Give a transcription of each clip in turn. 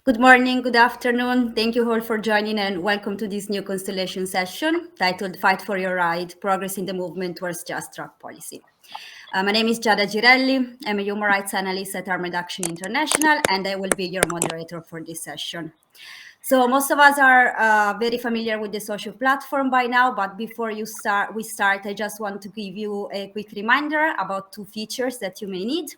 Good morning, good afternoon. Thank you all for joining and welcome to this new Constellation session titled Fight for Your Right, Progress in the Movement Towards Just Drug Policy. My name is Giada Girelli. I'm a human rights analyst at Harm Reduction International, and I will be your moderator for this session. So most of us are very familiar with the social platform by now, but before we start, I just want to give you a quick reminder about two features that you may need.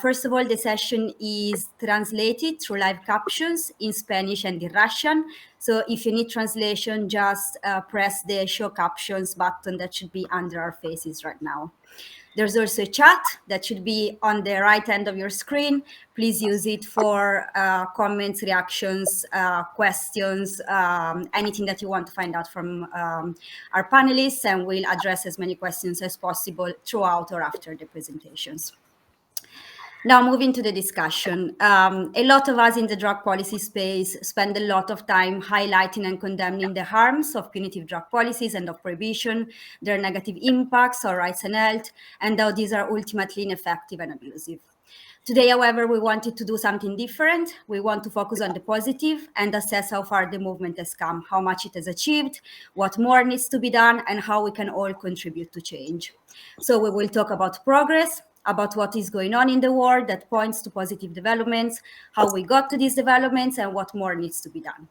First of all, the session is translated through live captions in Spanish and in Russian. So if you need translation, just press the show captions button that should be under our faces right now. There's also a chat that should be on the right hand of your screen. Please use it for comments, reactions, questions, anything that you want to find out from our panelists, and we'll address as many questions as possible throughout or after the presentations. Now, moving to the discussion. A lot of us in the drug policy space spend a lot of time highlighting and condemning the harms of punitive drug policies and of prohibition, their negative impacts on rights and health, and how these are ultimately ineffective and abusive. Today, however, we wanted to do something different. We want to focus on the positive and assess how far the movement has come, how much it has achieved, what more needs to be done, and how we can all contribute to change. So we will talk about progress, about what is going on in the world that points to positive developments, how we got to these developments, and what more needs to be done.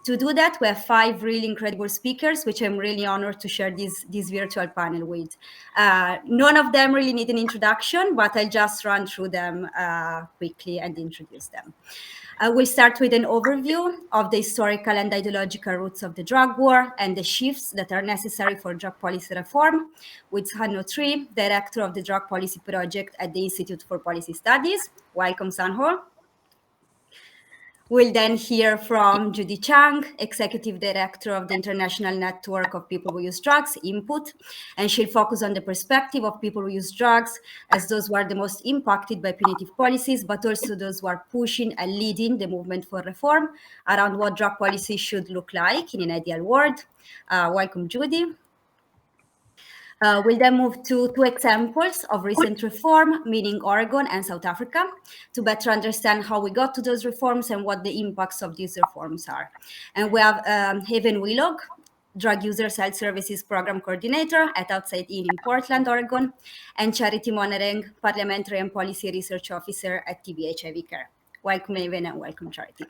To do that, we have 5 really incredible speakers, which I'm really honored to share this virtual panel with. None of them really need an introduction, but I'll just run through them quickly and introduce them. We'll start with an overview of the historical and ideological roots of the drug war and the shifts that are necessary for drug policy reform with Sanho Tree, Director of the Drug Policy Project at the Institute for Policy Studies. Welcome, Sanho. We'll then hear from Judy Chang, Executive Director of the International Network of People Who Use Drugs, Input, and she'll focus on the perspective of people who use drugs as those who are the most impacted by punitive policies, but also those who are pushing and leading the movement for reform around what drug policy should look like in an ideal world. Welcome, Judy. We'll then move to 2 examples of recent reform, meaning Oregon and South Africa, to better understand how we got to those reforms and what the impacts of these reforms are. And we have Haven Willog, Drug Users Health Services Program Coordinator at Outside In Portland, Oregon, and Charity Monereng, Parliamentary and Policy Research Officer at TB HIV Care. Welcome, Haven, and welcome, Charity.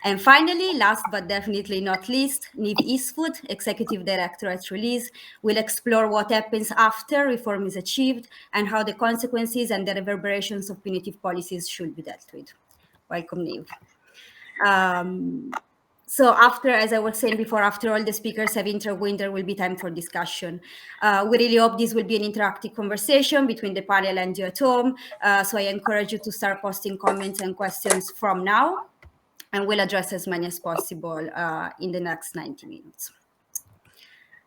And finally, last but definitely not least, Niamh Eastwood, Executive Director at Release, will explore what happens after reform is achieved and how the consequences and the reverberations of punitive policies should be dealt with. Welcome, Niamh. So after, as I was saying before, after all the speakers have intervened, there will be time for discussion. We really hope this will be an interactive conversation between the panel and you at home. So I encourage you to start posting comments and questions from now, and we'll address as many as possible in the next 90 minutes.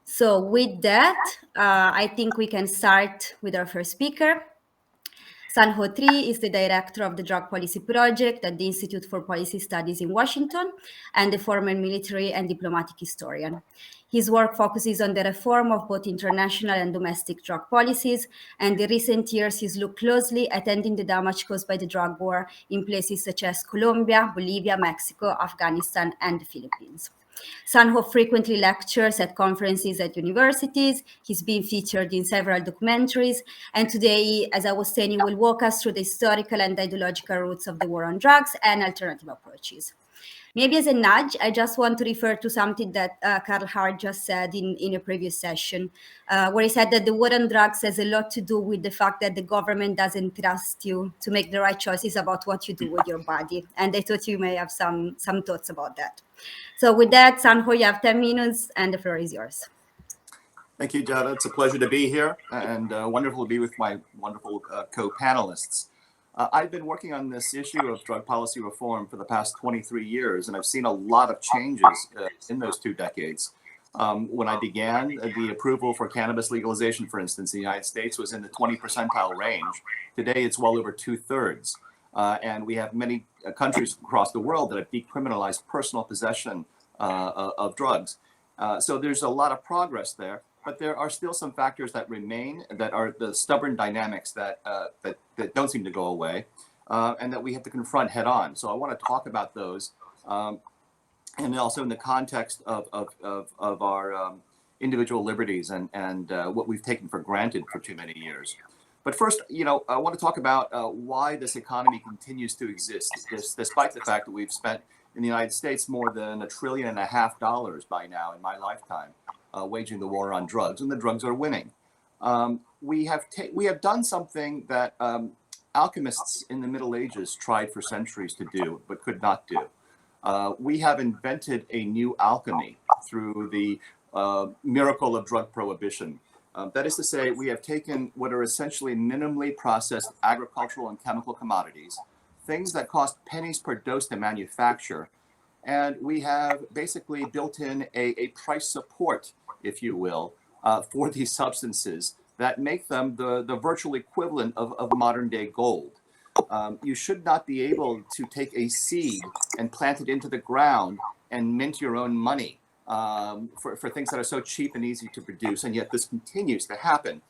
So with that, I think we can start with our first speaker. Sanho Tree is the director of the Drug Policy Project at the Institute for Policy Studies in Washington and a former military and diplomatic historian. His work focuses on the reform of both international and domestic drug policies, and in recent years he's looked closely at ending the damage caused by the drug war in places such as Colombia, Bolivia, Mexico, Afghanistan, and the Philippines. Sanho frequently lectures at conferences at universities. He's been featured in several documentaries. And today, as I was saying, he will walk us through the historical and ideological roots of the war on drugs and alternative approaches. Maybe as a nudge, I just want to refer to something that Carl Hart just said in a previous session, where he said that the war on drugs has a lot to do with the fact that the government doesn't trust you to make the right choices about what you do with your body. And I thought you may have some thoughts about that. So with that, Sanho, you have 10 minutes and the floor is yours. Thank you, Giada. It's a pleasure to be here and wonderful to be with my wonderful co-panelists. I've been working on this issue of drug policy reform for the past 23 years, and I've seen a lot of changes in those 2 decades. When I began, the approval for cannabis legalization, for instance, in the United States was in the 20 percentile range. Today, it's well over 2/3. And we have many countries across the world that have decriminalized personal possession of drugs. So there's a lot of progress there. but there are still some factors that remain that are the stubborn dynamics that don't seem to go away, and that we have to confront head on. So I want to talk about those, and also in the context of our individual liberties and what we've taken for granted for too many years. But first, I want to talk about why this economy continues to exist, despite the fact that we've spent in the United States more than $1.5 trillion by now in my lifetime, waging the war on drugs, and the drugs are winning. We have done something that alchemists in the Middle Ages tried for centuries to do, but could not do. We have invented a new alchemy through the miracle of drug prohibition. That is to say, we have taken what are essentially minimally processed agricultural and chemical commodities, things that cost pennies per dose to manufacture, and we have basically built in a price support, if you will, for these substances that make them the virtual equivalent of modern day gold. You should not be able to take a seed and plant it into the ground and mint your own money for things that are so cheap and easy to produce, and yet this continues to happen.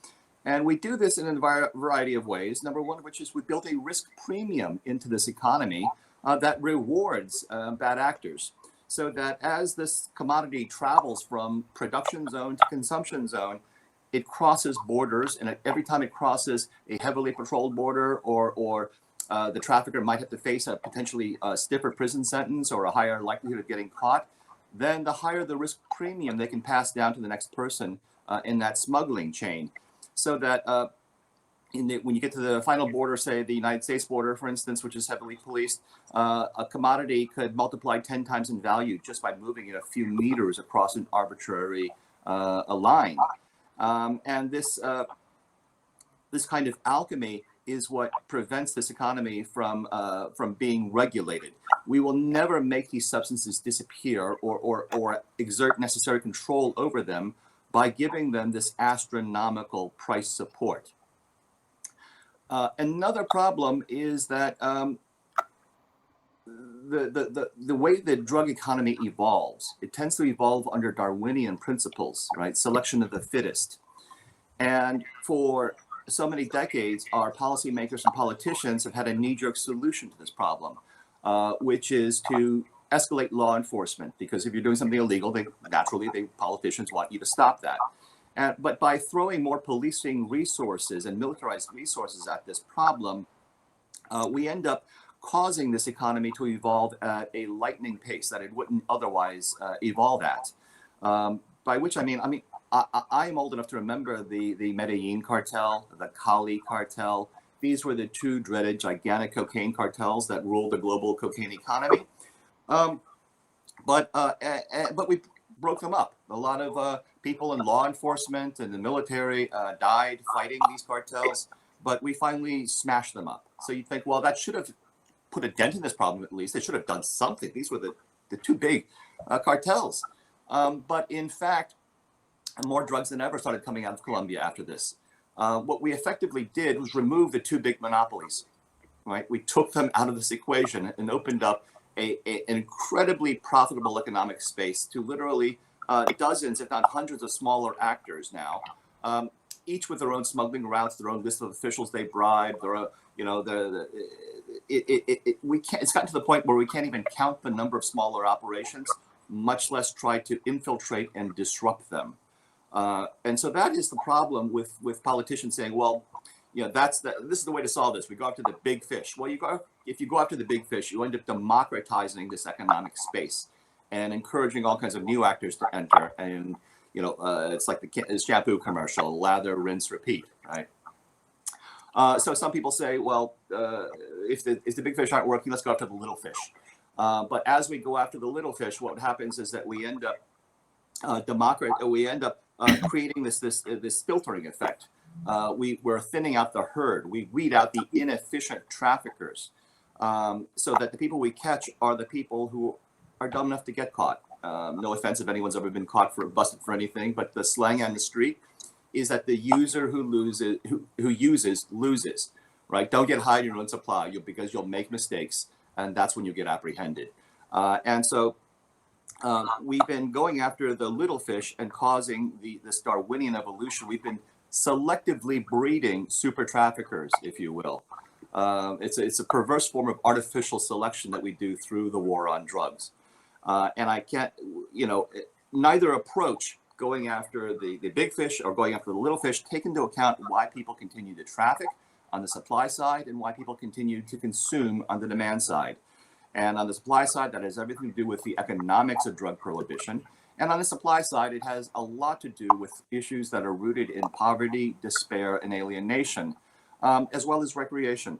And we do this in a variety of ways. Number one of which is we built a risk premium into this economy that rewards bad actors, so that as this commodity travels from production zone to consumption zone, it crosses borders, and every time it crosses a heavily patrolled border, or the trafficker might have to face a potentially stiffer prison sentence or a higher likelihood of getting caught, then the higher the risk premium they can pass down to the next person in that smuggling chain. So that when you get to the final border, say the United States border, for instance, which is heavily policed, a commodity could multiply 10 times in value just by moving it a few meters across an arbitrary line. And this kind of alchemy is what prevents this economy from being regulated. We will never make these substances disappear or exert necessary control over them by giving them this astronomical price support. Another problem is that the way the drug economy evolves, it tends to evolve under Darwinian principles, right? Selection of the fittest. And for so many decades, our policymakers and politicians have had a knee-jerk solution to this problem, which is to escalate law enforcement, because if you're doing something illegal, politicians want you to stop that. But by throwing more policing resources and militarized resources at this problem, we end up causing this economy to evolve at a lightning pace that it wouldn't otherwise evolve at. By which I mean, I'm old enough to remember the Medellin cartel, the Cali cartel. These were the two dreaded gigantic cocaine cartels that ruled the global cocaine economy. But we broke them up. A lot of people in law enforcement and the military died fighting these cartels, but we finally smashed them up. So you think, well, that should have put a dent in this problem at least. They should have done something. These were the two big cartels. But in fact, more drugs than ever started coming out of Colombia after this. What we effectively did was remove the two big monopolies, right? We took them out of this equation and opened up an incredibly profitable economic space to literally dozens, if not hundreds, of smaller actors now, each with their own smuggling routes, their own list of officials they bribe. It's gotten to the point where we can't even count the number of smaller operations, much less try to infiltrate and disrupt them. And so that is the problem with politicians saying, well, this is the way to solve this. We go after the big fish. Well, if you go after the big fish, you end up democratizing this economic space and encouraging all kinds of new actors to enter. And it's like the shampoo commercial: lather, rinse, repeat, right? So some people say, well, if the big fish aren't working, let's go after the little fish. But as we go after the little fish, what happens is that we end up creating this filtering effect. We're thinning out the herd. We weed out the inefficient traffickers, so that the people we catch are the people who are dumb enough to get caught. No offense if anyone's ever been busted for anything, but the slang on the street is that the user who uses loses, right? Don't get high in your own supply because you'll make mistakes, and that's when you get apprehended. And so we've been going after the little fish and causing this Darwinian evolution. We've been selectively breeding super traffickers, if you will. It's a perverse form of artificial selection that we do through the war on drugs. And I can't, neither approach, going after the big fish or going after the little fish, take into account why people continue to traffic on the supply side and why people continue to consume on the demand side. And on the supply side, that has everything to do with the economics of drug prohibition. And on the supply side, it has a lot to do with issues that are rooted in poverty, despair, and alienation, as well as recreation.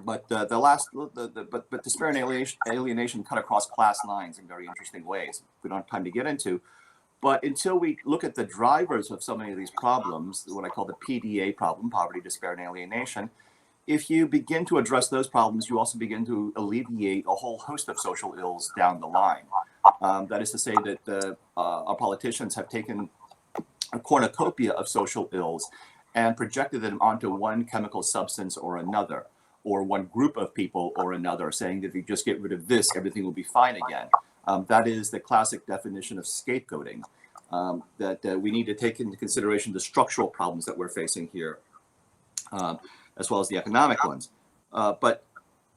But but despair and alienation cut across class lines in very interesting ways we don't have time to get into. But until we look at the drivers of so many of these problems, what I call the PDA problem, poverty, despair, and alienation, if you begin to address those problems, you also begin to alleviate a whole host of social ills down the line. That is to say that our politicians have taken a cornucopia of social ills and projected them onto one chemical substance or another, or one group of people or another, saying that if you just get rid of this, everything will be fine again. That is the classic definition of scapegoating, that we need to take into consideration the structural problems that we're facing here, as well as the economic ones. But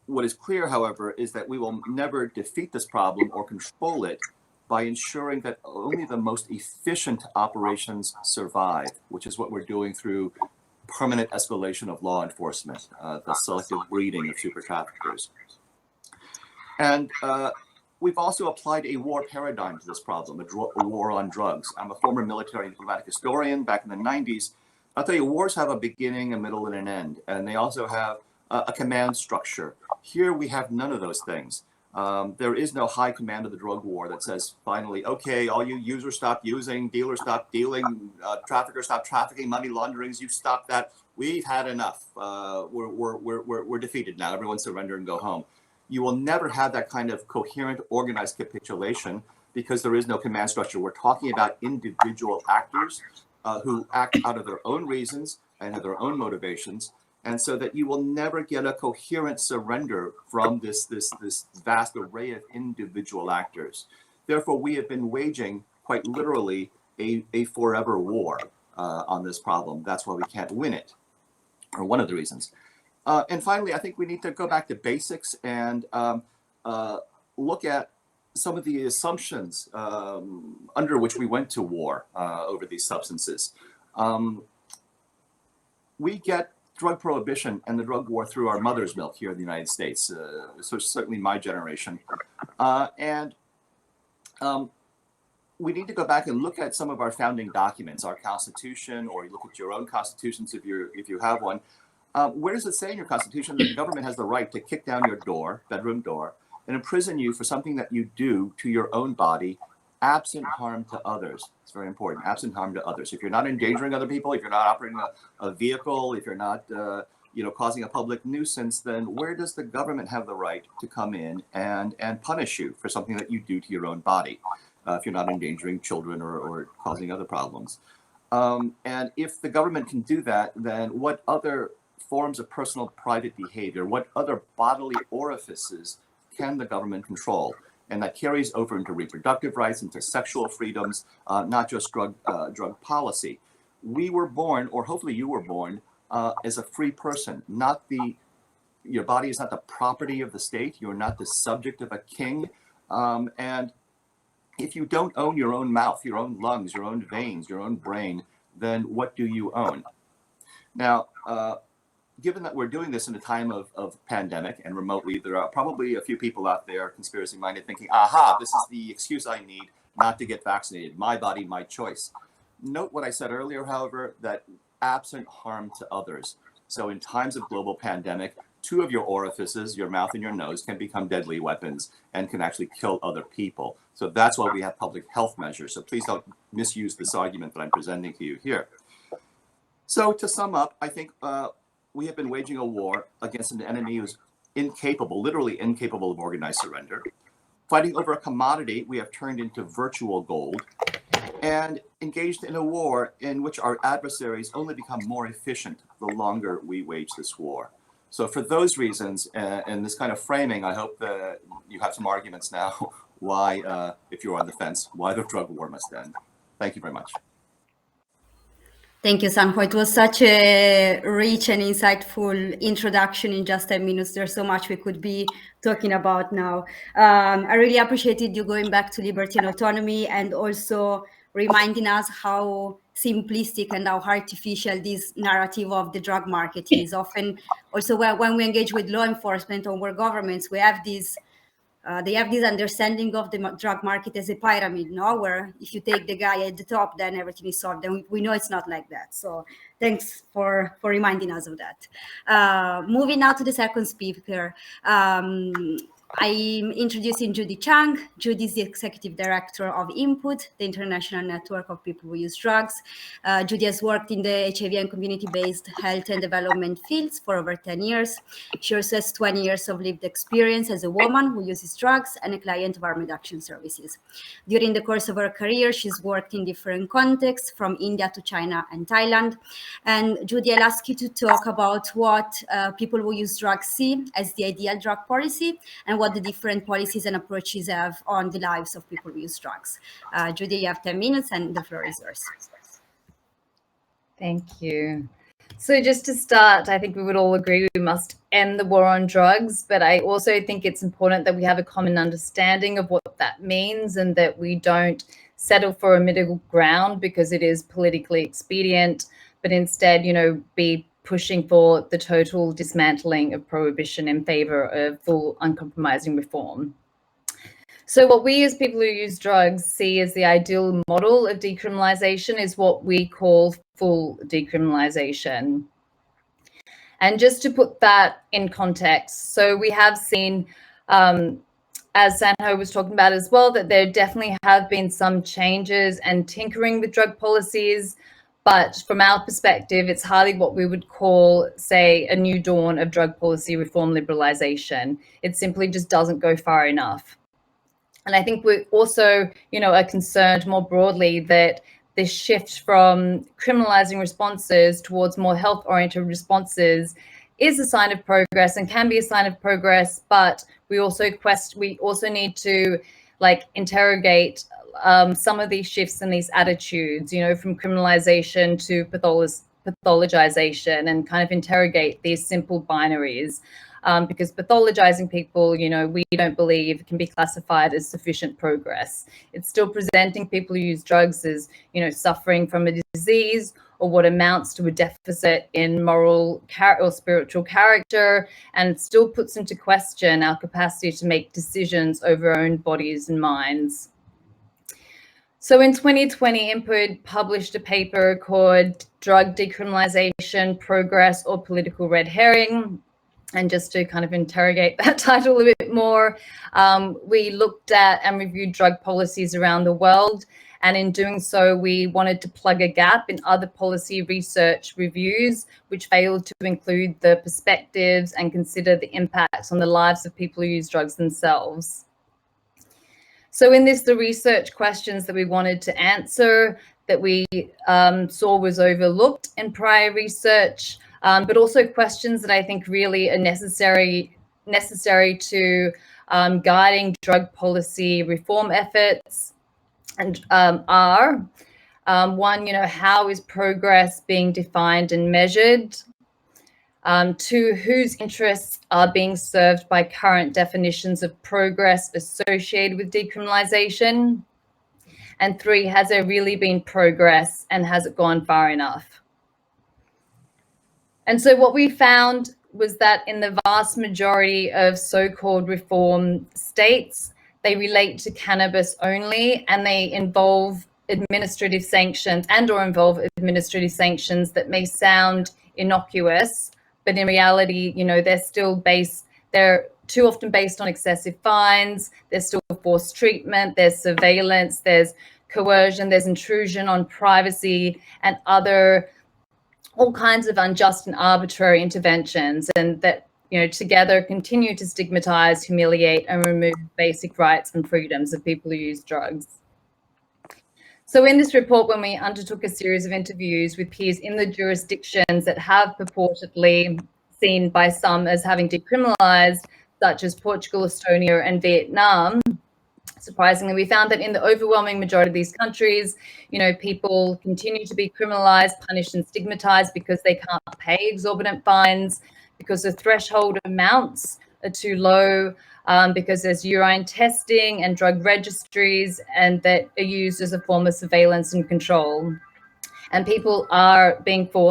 what is clear, however, is that we will never defeat this problem or control it by ensuring that only the most efficient operations survive, which is what we're doing through permanent escalation of law enforcement, the selective breeding of super traffickers. And we've also applied a war paradigm to this problem, a war on drugs. I'm a former military and diplomatic historian back in the 90s. I'll tell you, wars have a beginning, a middle, and an end, and they also have a command structure. Here we have none of those things. There is no high command of the drug war that says, finally, okay, all you users stop using, dealers stop dealing, traffickers stop trafficking, money launderings, you stop that. We've had enough. We're defeated now. Everyone surrender and go home. You will never have that kind of coherent, organized capitulation because there is no command structure. We're talking about individual actors who act out of their own reasons and have their own motivations. And so that you will never get a coherent surrender from this vast array of individual actors. Therefore, we have been waging, quite literally, a forever war on this problem. That's why we can't win it, or one of the reasons. And finally, I think we need to go back to basics and look at some of the assumptions under which we went to war over these substances. We get drug prohibition and the drug war through our mother's milk here in the United States, so certainly my generation. We need to go back and look at some of our founding documents, our Constitution, or you look at your own constitutions if you have one. Where does it say in your Constitution that the government has the right to kick down your door, bedroom door, and imprison you for something that you do to your own body, absent harm to others? It's very important, absent harm to others. If you're not endangering other people, if you're not operating a vehicle, if you're not causing a public nuisance, then where does the government have the right to come in and punish you for something that you do to your own body, if you're not endangering children or causing other problems? And if the government can do that, then what other forms of personal private behavior, what other bodily orifices can the government control? And that carries over into reproductive rights, into sexual freedoms, not just drug policy. We were born, or hopefully you were born, as a free person. Your body is not the property of the state. You're not the subject of a king. And if you don't own your own mouth, your own lungs, your own veins, your own brain, then what do you own? Now, given that we're doing this in a time of pandemic and remotely, there are probably a few people out there conspiracy-minded thinking, aha, this is the excuse I need not to get vaccinated. My body, my choice. Note what I said earlier, however, that absent harm to others. So in times of global pandemic, two of your orifices, your mouth and your nose, can become deadly weapons and can actually kill other people. So that's why we have public health measures. So please don't misuse this argument that I'm presenting to you here. So to sum up, I think we have been waging a war against an enemy who's incapable, literally incapable of organized surrender. Fighting over a commodity we have turned into virtual gold, and engaged in a war in which our adversaries only become more efficient the longer we wage this war. So for those reasons, and this kind of framing, I hope that you have some arguments now why, if you're on the fence, why the drug war must end. Thank you very much. Thank you, Sanho. It was such a rich and insightful introduction in just 10 minutes. There's so much we could be talking about now. I really appreciated you going back to liberty and autonomy, and also reminding us how simplistic and how artificial this narrative of the drug market is. Often also when we engage with law enforcement or governments, we have these they have this understanding of the drug market as a pyramid, no? Where if you take the guy at the top, then everything is solved. And we know it's not like that. So thanks for reminding us of that. Moving now to the second speaker. I'm introducing Judy Chang. Judy is the Executive Director of Input, the international network of people who use drugs. Judy has worked in the HIV and community-based health and development fields for over 10 years. She also has 20 years of lived experience as a woman who uses drugs and a client of harm reduction services. During the course of her career, she's worked in different contexts, from India to China and Thailand. And Judy, I'll ask you to talk about what people who use drugs see as the ideal drug policy, and what the different policies and approaches have on the lives of people who use drugs. Judy, you have 10 minutes and the floor is yours. Thank you. So just to start, I think we would all agree we must end the war on drugs, but I also think it's important that we have a common understanding of what that means, and that we don't settle for a middle ground because it is politically expedient, but instead, be pushing for the total dismantling of prohibition in favor of full uncompromising reform. So what we as people who use drugs see as the ideal model of decriminalisation is what we call full decriminalisation. And just to put that in context, so we have seen, as Sanho was talking about as well, that there definitely have been some changes and tinkering with drug policies. But from our perspective, it's hardly what we would call, say, a new dawn of drug policy reform liberalisation. It simply just doesn't go far enough. And I think we also, are concerned more broadly that this shift from criminalising responses towards more health-oriented responses is a sign of progress and can be a sign of progress, but we also need to interrogate some of these shifts and these attitudes, from criminalization to pathologization, and kind of interrogate these simple binaries, because pathologizing people, we don't believe can be classified as sufficient progress. It's still presenting people who use drugs as, suffering from a disease or what amounts to a deficit in moral or spiritual character, and it still puts into question our capacity to make decisions over our own bodies and minds. So in 2020, Input published a paper called Drug Decriminalisation, Progress or Political Red Herring. And just to kind of interrogate that title a bit more, we looked at and reviewed drug policies around the world. And in doing so, we wanted to plug a gap in other policy research reviews, which failed to include the perspectives and consider the impacts on the lives of people who use drugs themselves. So in this, the research questions that we wanted to answer that we saw was overlooked in prior research, but also questions that I think really are necessary to guiding drug policy reform efforts, and are one, how is progress being defined and measured? Two, whose interests are being served by current definitions of progress associated with decriminalisation? And three, has there really been progress, and has it gone far enough? And so what we found was that in the vast majority of so-called reform states, they relate to cannabis only, and they involve administrative sanctions that may sound innocuous, but in reality, they're too often based on excessive fines. There's still forced treatment, there's surveillance, there's coercion, there's intrusion on privacy, and all kinds of unjust and arbitrary interventions, and that together continue to stigmatize, humiliate, and remove basic rights and freedoms of people who use drugs. So in this report, when we undertook a series of interviews with peers in the jurisdictions that have purportedly seen by some as having decriminalized, such as Portugal, Estonia, and Vietnam, Surprisingly, we found that in the overwhelming majority of these countries, people continue to be criminalized, punished, and stigmatized because they can't pay exorbitant fines, because the threshold amounts are too low, because there's urine testing and drug registries, and that are used as a form of surveillance and control. And people are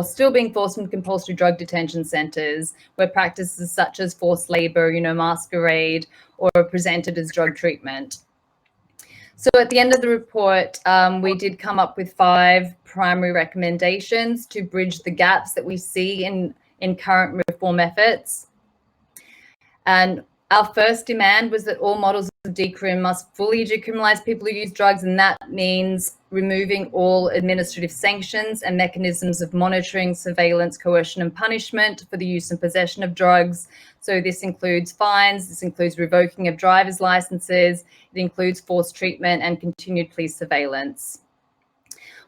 still being forced into compulsory drug detention centers, where practices such as forced labor, masquerade, or are presented as drug treatment. So at the end of the report, we did come up with 5 primary recommendations to bridge the gaps that we see in current reform efforts. And our first demand was that all models of decrim must fully decriminalize people who use drugs, and that means removing all administrative sanctions and mechanisms of monitoring, surveillance, coercion, and punishment for the use and possession of drugs. So this includes fines, this includes revoking of driver's licenses, it includes forced treatment and continued police surveillance.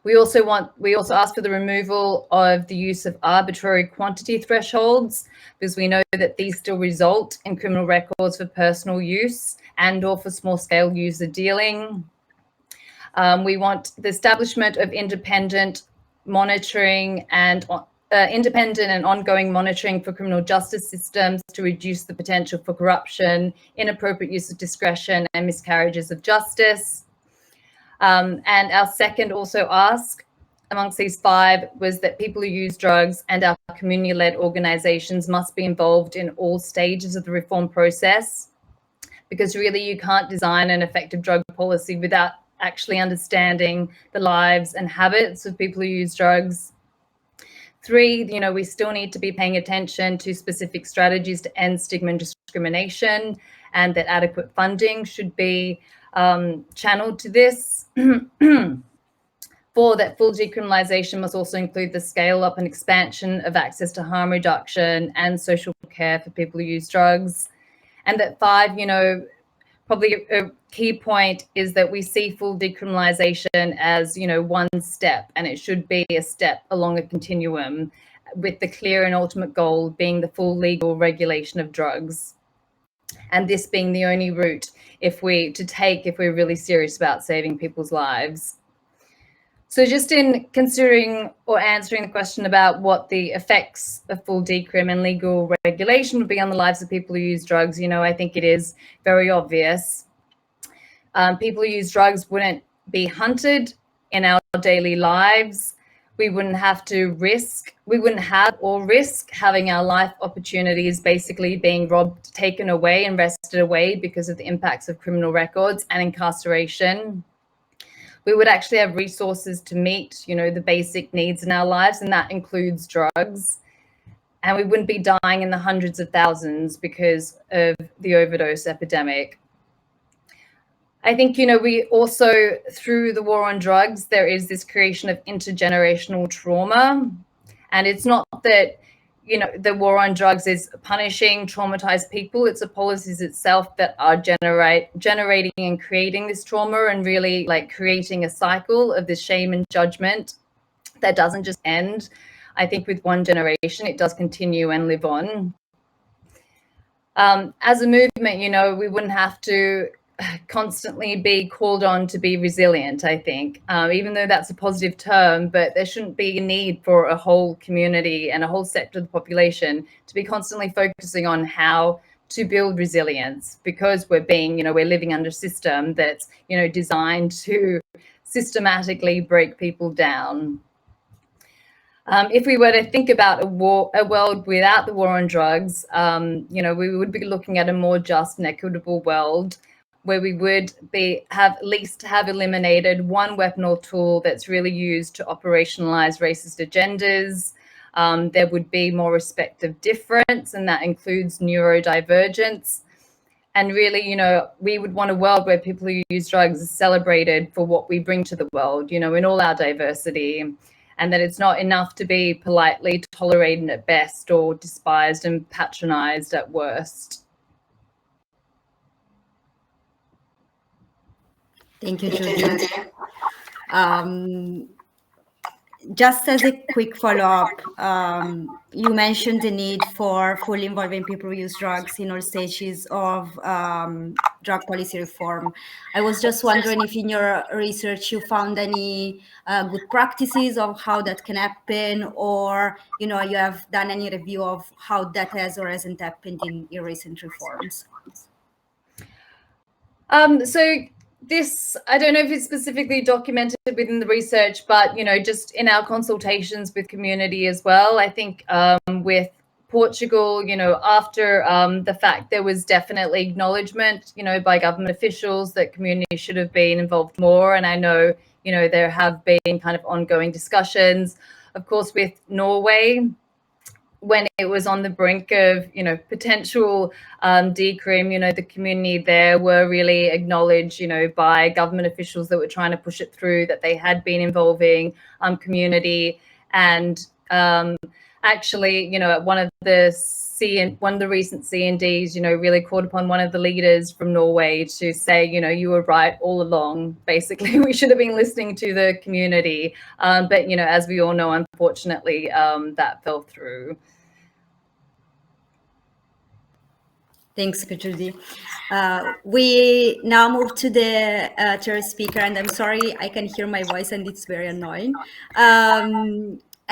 We also ask for the removal of the use of arbitrary quantity thresholds, because we know that these still result in criminal records for personal use and or for small scale user dealing. We want the establishment of independent monitoring and independent and ongoing monitoring for criminal justice systems to reduce the potential for corruption, inappropriate use of discretion, and miscarriages of justice. And our second also ask amongst these 5 was that people who use drugs and our community-led organizations must be involved in all stages of the reform process, because really you can't design an effective drug policy without actually understanding the lives and habits of people who use drugs. 3, we still need to be paying attention to specific strategies to end stigma and discrimination, and that adequate funding should be channeled to this. 4, that full decriminalisation must also include the scale up and expansion of access to harm reduction and social care for people who use drugs. And that 5, probably a key point is that we see full decriminalisation as, one step, and it should be a step along a continuum, with the clear and ultimate goal being the full legal regulation of drugs. And this being the only route if we're really serious about saving people's lives. So just in considering or answering the question about what the effects of full decrim and legal regulation would be on the lives of people who use drugs, I think it is very obvious. People who use drugs wouldn't be hunted in our daily lives. We wouldn't have or risk having our life opportunities basically being robbed, taken away, and wrested away because of the impacts of criminal records and incarceration. We would actually have resources to meet, the basic needs in our lives, and that includes drugs. And we wouldn't be dying in the hundreds of thousands because of the overdose epidemic. I think, we also, through the war on drugs, there is this creation of intergenerational trauma. And it's not that, the war on drugs is punishing traumatized people. It's the policies itself that are generating and creating this trauma, and really creating a cycle of this shame and judgment that doesn't just end, I think, with one generation. It does continue and live on. As a movement, we wouldn't have to constantly be called on to be resilient, I think, even though that's a positive term, but there shouldn't be a need for a whole community and a whole sector of the population to be constantly focusing on how to build resilience, because we're living under a system that's, designed to systematically break people down. If we were to think about a world without the war on drugs, we would be looking at a more just and equitable world, where we would have eliminated one weapon or tool that's really used to operationalize racist agendas. There would be more respect of difference, and that includes neurodivergence. And really, we would want a world where people who use drugs are celebrated for what we bring to the world, in all our diversity, and that it's not enough to be politely tolerated at best or despised and patronized at worst. Thank you, Judy. Just as a quick follow-up, you mentioned the need for fully involving people who use drugs in all stages of drug policy reform. I was just wondering if in your research you found any good practices of how that can happen, or you have done any review of how that has or hasn't happened in recent reforms. So this, I don't know if it's specifically documented within the research, but, just in our consultations with community as well, I think with Portugal, after the fact, there was definitely acknowledgement, by government officials that community should have been involved more. And I know, there have been kind of ongoing discussions, of course, with Norway, when it was on the brink of, potential decrim, the community there were really acknowledged, by government officials that were trying to push it through, that they had been involving community. And actually, at one of the recent C&Ds, really called upon one of the leaders from Norway to say, you were right all along. Basically, we should have been listening to the community. But, as we all know, unfortunately, that fell through. Thanks, Judy. We now move to the third speaker, and I'm sorry, I can hear my voice and it's very annoying.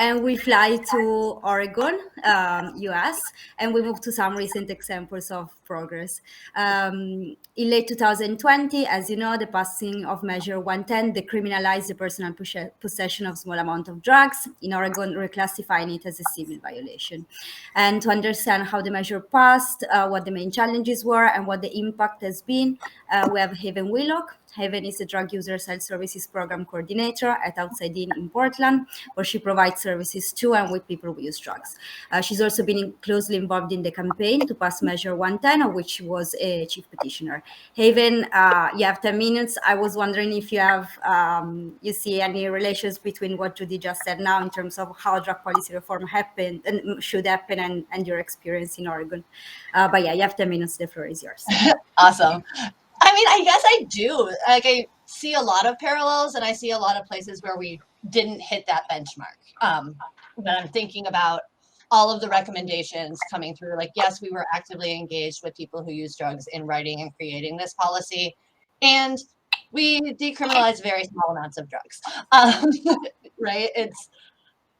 And we fly to Oregon, US, and we move to some recent examples of progress. In late 2020, as you know, the passing of Measure 110 decriminalized the personal possession of small amount of drugs in Oregon, reclassifying it as a civil violation. And to understand how the measure passed, what the main challenges were, and what the impact has been, we have Haven Willock. Haven is a drug user self-services program coordinator at Outside in Portland, where she provides services to and with people who use drugs. She's also been closely involved in the campaign to pass Measure 110, of which she was a chief petitioner. Haven, you have 10 minutes. I was wondering if you have, you see any relations between what Judy just said now in terms of how drug policy reform happened and should happen and your experience in Oregon. But yeah, you have 10 minutes. The floor is yours. Awesome. I mean, I guess I do. Like, I see a lot of parallels, and I see a lot of places where we didn't hit that benchmark. When I'm thinking about all of the recommendations coming through, like, yes, we were actively engaged with people who use drugs in writing and creating this policy, and we decriminalize very small amounts of drugs, right? It's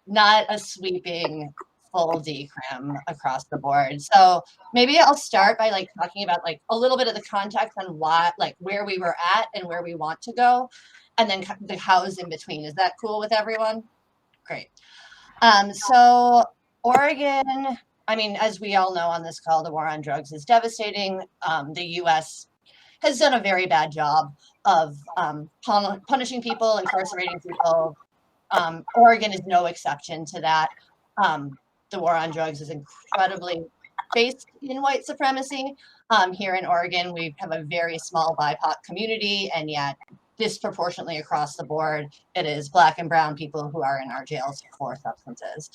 not a sweeping full decrim across the board. So maybe I'll start by talking about a little bit of the context on why, where we were at and where we want to go, and then the how's in between. Is that cool with everyone? Great. So Oregon, I mean, as we all know on this call, the war on drugs is devastating. The US has done a very bad job of punishing people, incarcerating people. Oregon is no exception to that. The war on drugs is incredibly based in white supremacy. Here in Oregon, we have a very small BIPOC community, and yet disproportionately across the board, it is Black and brown people who are in our jails for substances.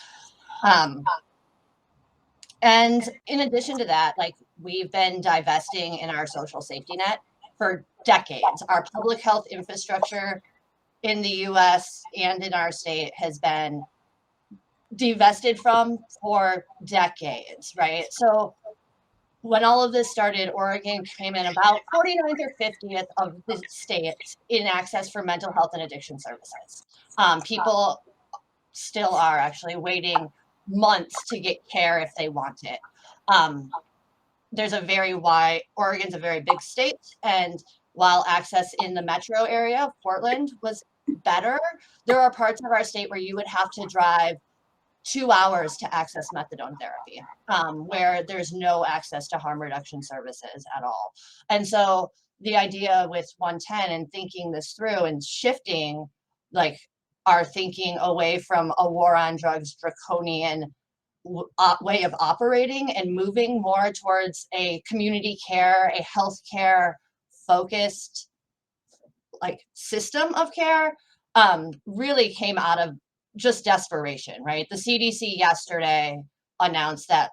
And in addition to that, we've been divesting in our social safety net for decades. Our public health infrastructure in the US and in our state has been divested from for decades, right? So when all of this started, Oregon came in about 49th or 50th of the states in access for mental health and addiction services. People still are actually waiting months to get care if they want it. There's a very wide, Oregon's a very big state, and while access in the metro area of Portland was better, there are parts of our state where you would have to drive 2 hours to access methadone therapy, where there's no access to harm reduction services at all. And so the idea with 110 and thinking this through and shifting our thinking away from a war on drugs draconian way of operating and moving more towards a community care, a healthcare focused system of care, really came out of just desperation, right? The CDC yesterday announced that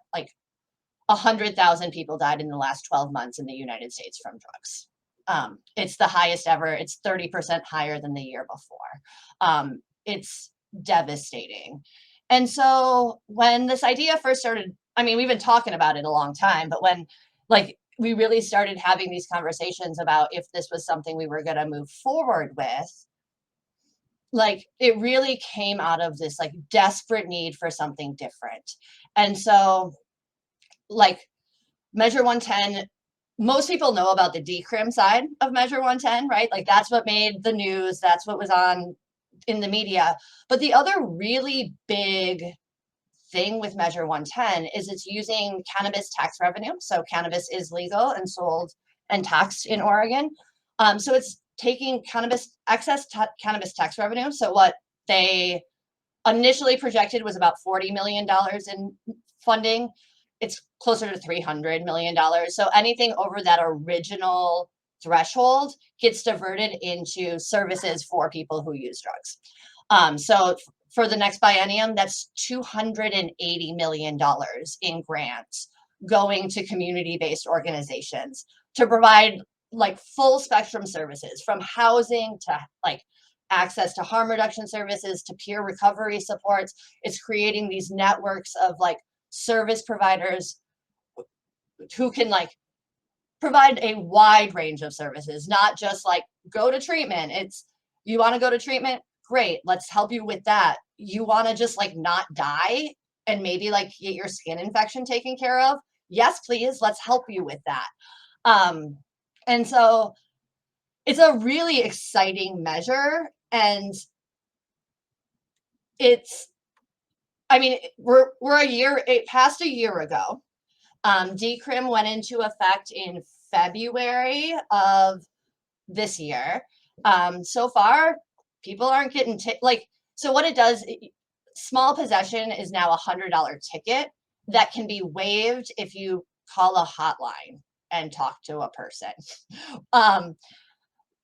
100,000 people died in the last 12 months in the United States from drugs. It's the highest ever. It's 30% higher than the year before. It's devastating. And so when this idea first started, I mean, we've been talking about it a long time, but when like we really started having these conversations about if this was something we were going to move forward with, like it really came out of this like desperate need for something different. And so like Measure 110, most people know about the decrim side of Measure 110, right? Like that's what made the news, that's what was on in the media. But the other really big thing with Measure 110 is it's using cannabis tax revenue. So cannabis is legal and sold and taxed in Oregon. So it's taking excess cannabis tax revenue. So what they initially projected was about $40 million in funding. It's closer to $300 million. So anything over that original threshold gets diverted into services for people who use drugs. So for the next biennium, that's $280 million in grants going to community-based organizations to provide like full spectrum services, from housing to like access to harm reduction services to peer recovery supports. It's creating these networks of like service providers who can like provide a wide range of services, not just like go to treatment. It's you want to go to treatment, great, let's help you with that. You want to just like not die and maybe like get your skin infection taken care of, yes please, let's help you with that. And so it's a really exciting measure, and it's, I mean, it passed a year ago. Decrim went into effect in February of this year. So far, people aren't getting so what it does, small possession is now $100 ticket that can be waived if you call a hotline and talk to a person.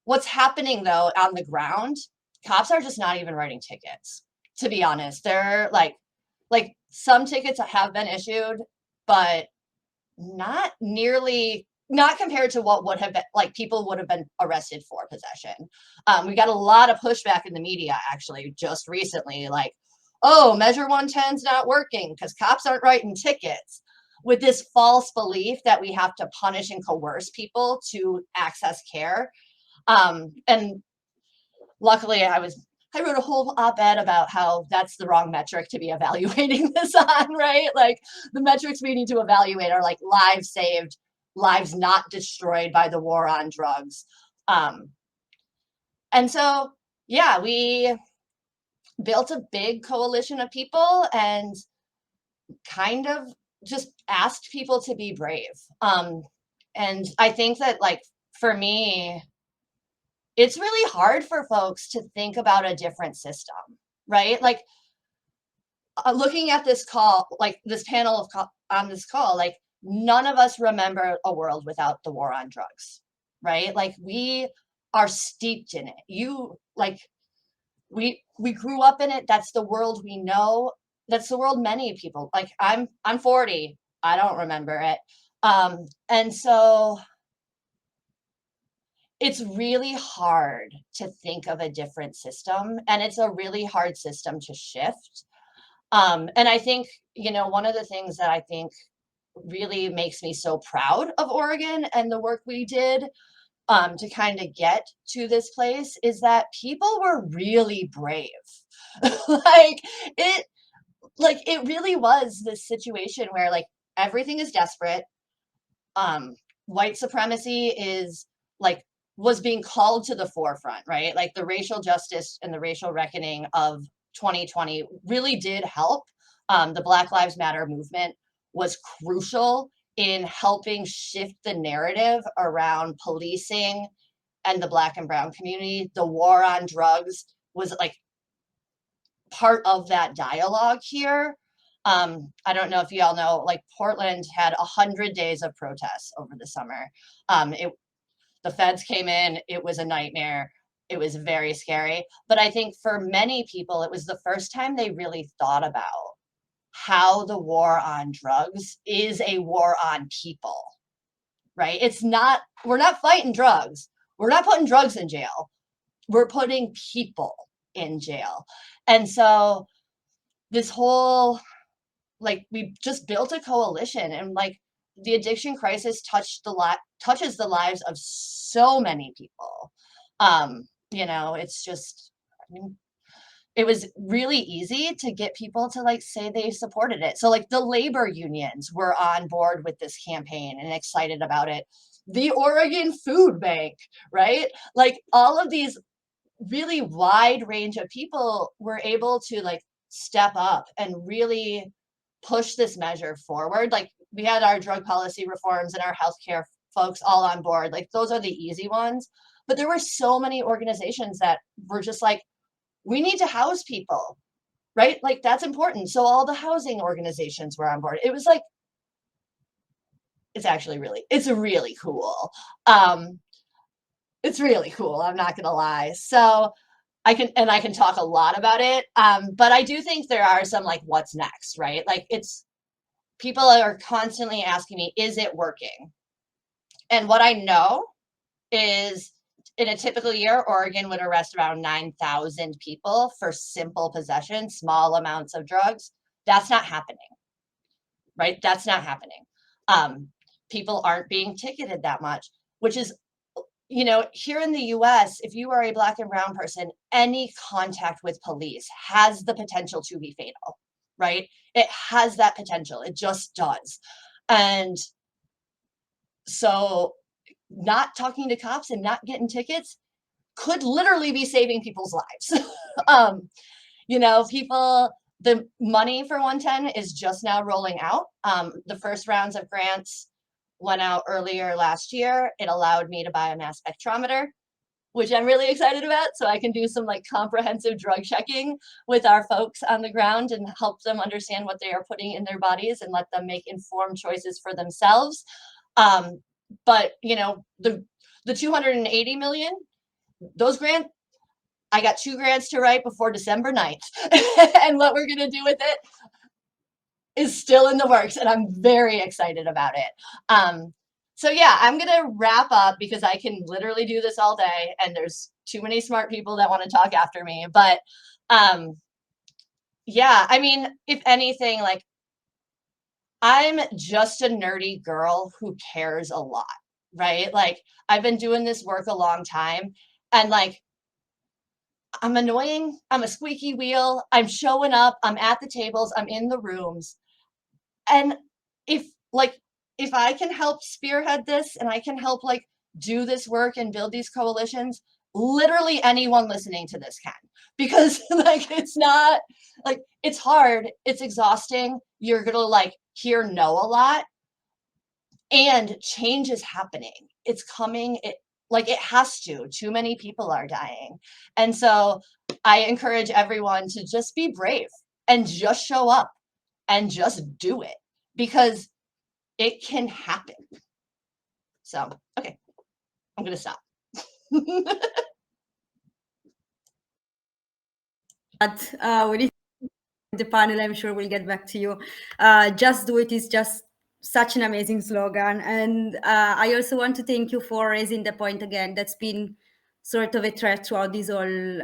What's happening though on the ground, cops are just not even writing tickets, to be honest. They're like some tickets have been issued, but not compared to what would have been like people would have been arrested for possession. We got a lot of pushback in the media actually just recently, like, oh, Measure 110's not working because cops aren't writing tickets, with this false belief that we have to punish and coerce people to access care. And luckily I wrote a whole op-ed about how that's the wrong metric to be evaluating this on, right? Like the metrics we need to evaluate are like lives saved, lives not destroyed by the war on drugs. And so, yeah, we built a big coalition of people and kind of just asked people to be brave. And I think that like, for me, it's really hard for folks to think about a different system, right? Like looking at this call, like this panel on this call, like none of us remember a world without the war on drugs, right? Like we are steeped in it. We grew up in it. That's the world we know. That's the world many people, like I'm 40. I don't remember it. And so it's really hard to think of a different system, and it's a really hard system to shift. And I think, one of the things that I think really makes me so proud of Oregon and the work we did to kind of get to this place is that people were really brave. it really was this situation where like everything is desperate. White supremacy was being called to the forefront, right? Like the racial justice and the racial reckoning of 2020 really did help. The Black Lives Matter movement was crucial in helping shift the narrative around policing and the Black and Brown community. The war on drugs was like part of that dialogue here. I don't know if you all know, like Portland had 100 days of protests over the summer. The feds came in, it was a nightmare. It was very scary. But I think for many people, it was the first time they really thought about how the war on drugs is a war on people, right? We're not fighting drugs. We're not putting drugs in jail. We're putting people in jail. And so this whole, like, we just built a coalition, and like the addiction crisis touches the lives of so many people. You know, it's just, I mean, it was really easy to get people to like say they supported it. So like the labor unions were on board with this campaign and excited about it. The Oregon Food Bank, right? Like all of these really wide range of people were able to like step up and really push this measure forward. Like we had our drug policy reforms and our healthcare folks all on board. Like those are the easy ones. But there were so many organizations that were just like, we need to house people, right? Like that's important. So all the housing organizations were on board. It was like, it's really cool. It's really cool. I'm not gonna lie. So I can talk a lot about it. But I do think there are some like, what's next, right? Like people are constantly asking me, is it working? And what I know is in a typical year, Oregon would arrest around 9,000 people for simple possession, small amounts of drugs. That's not happening, right? That's not happening. People aren't being ticketed that much, which is, you know, here in the US, if you are a Black and brown person, any contact with police has the potential to be fatal, right? It has that potential. It just does. And so not talking to cops and not getting tickets could literally be saving people's lives. You know, the money for 110 is just now rolling out. The first rounds of grants went out earlier last year. It allowed me to buy a mass spectrometer, which I'm really excited about. So I can do some like comprehensive drug checking with our folks on the ground and help them understand what they are putting in their bodies and let them make informed choices for themselves. But you know, the 280 million, those grants, I got 2 grants to write before December 9th. And what we're going to do with it is still in the works. And I'm very excited about it. So yeah, I'm going to wrap up because I can literally do this all day and there's too many smart people that want to talk after me. But yeah, I mean, if anything, like I'm just a nerdy girl who cares a lot, right? Like I've been doing this work a long time and like, I'm annoying. I'm a squeaky wheel. I'm showing up. I'm at the tables. I'm in the rooms. And if I can help spearhead this and I can help like do this work and build these coalitions, literally anyone listening to this can, because like, it's not like, it's hard. It's exhausting. You're going to like hear no a lot and change is happening. It's coming. It has to. Too many people are dying. And so I encourage everyone to just be brave and just show up and just do it because it can happen. So, okay, I'm going to stop. We need the panel, I'm sure we'll get back to you. Just do it is just such an amazing slogan. And I also want to thank you for raising the point again. That's been sort of a thread throughout this whole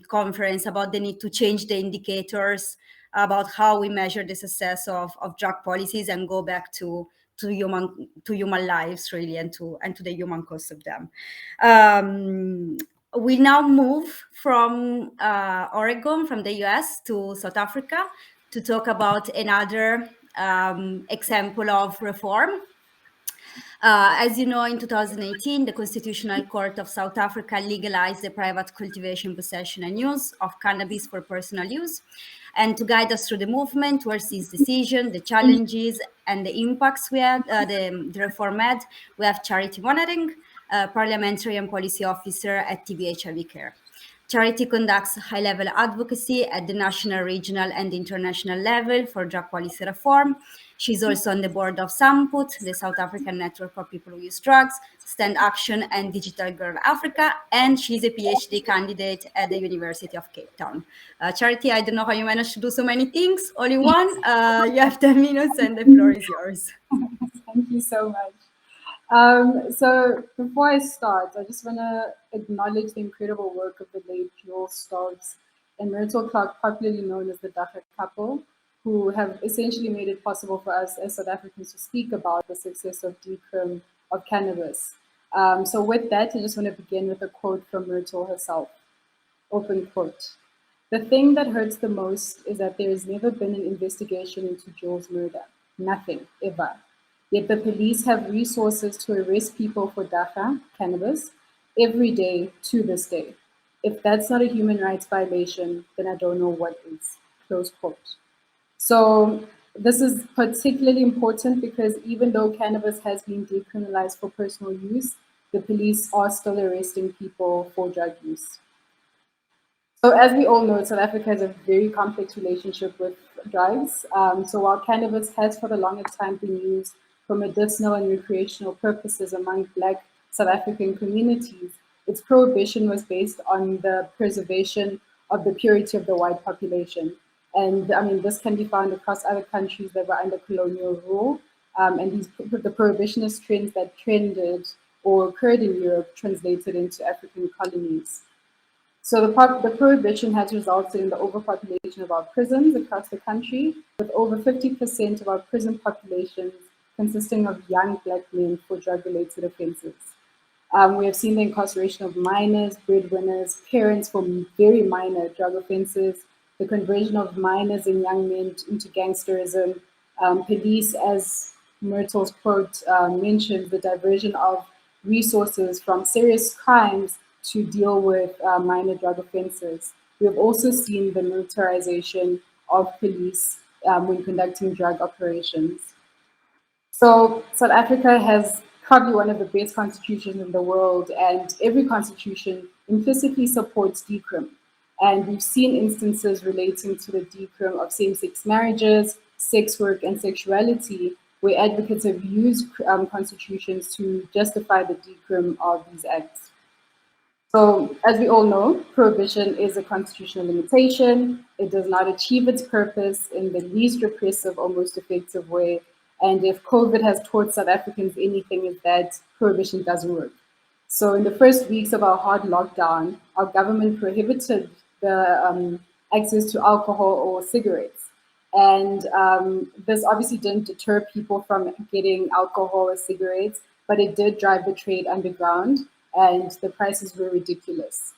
conference about the need to change the indicators about how we measure the success of drug policies and go back to human lives really and to the human cost of them. We now move from Oregon, from the US to South Africa to talk about another example of reform. As you know, in 2018, the Constitutional Court of South Africa legalized the private cultivation, possession, and use of cannabis for personal use. And to guide us through the movement towards this decision, the challenges, and the impacts we had, the reform had, we have Charity Monering, Parliamentary and Policy Officer at TB HIV Care. Charity conducts high-level advocacy at the national, regional, and international level for drug policy reform. She's also on the board of SAMPUT, the South African Network for People Who Use Drugs, Stand Action, and Digital Girl Africa, and she's a PhD candidate at the University of Cape Town. Charity, I don't know how you managed to do so many things all in one. You have 10 minutes and the floor is yours. Thank you so much. So before I start, I just want to acknowledge the incredible work of the late Joel Stokes and Myrtle Clark, popularly known as the Dacha couple, who have essentially made it possible for us as South Africans to speak about the success of decrim of cannabis. So with that, I just want to begin with a quote from Myrtle herself. Open quote. The thing that hurts the most is that there has never been an investigation into Joel's murder. Nothing, ever. Yet the police have resources to arrest people for dacha, cannabis, every day to this day. If that's not a human rights violation, then I don't know what is. Close quote. So this is particularly important because even though cannabis has been decriminalized for personal use, the police are still arresting people for drug use. So as we all know, South Africa has a very complex relationship with drugs. So while cannabis has for the longest time been used for medicinal and recreational purposes among Black South African communities, its prohibition was based on the preservation of the purity of the white population. And I mean, this can be found across other countries that were under colonial rule. And the prohibitionist trends that trended or occurred in Europe translated into African colonies. So the prohibition has resulted in the overpopulation of our prisons across the country, with over 50% of our prison populations consisting of young Black men for drug-related offenses. We have seen the incarceration of minors, breadwinners, parents for very minor drug offenses, the conversion of minors and young men into gangsterism, police, as Myrtle's quote mentioned, the diversion of resources from serious crimes to deal with minor drug offenses. We have also seen the militarization of police when conducting drug operations. So South Africa has probably one of the best constitutions in the world, and every constitution implicitly supports decrim. And we've seen instances relating to the decrim of same-sex marriages, sex work, and sexuality, where advocates have used constitutions to justify the decrim of these acts. So, as we all know, prohibition is a constitutional limitation. It does not achieve its purpose in the least repressive or most effective way. And if COVID has taught South Africans anything, is that prohibition doesn't work. So, in the first weeks of our hard lockdown, our government prohibited the access to alcohol or cigarettes. And this obviously didn't deter people from getting alcohol or cigarettes, but it did drive the trade underground, and the prices were ridiculous.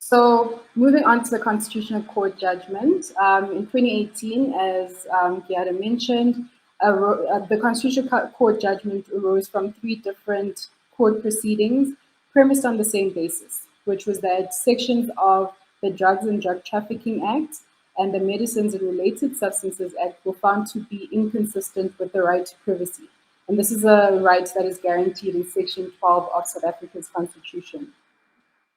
So moving on to the Constitutional Court judgment, in 2018, as Giada mentioned, the Constitutional Court judgment arose from 3 different court proceedings premised on the same basis, which was that sections of the Drugs and Drug Trafficking Act and the Medicines and Related Substances Act were found to be inconsistent with the right to privacy. And this is a right that is guaranteed in Section 12 of South Africa's Constitution.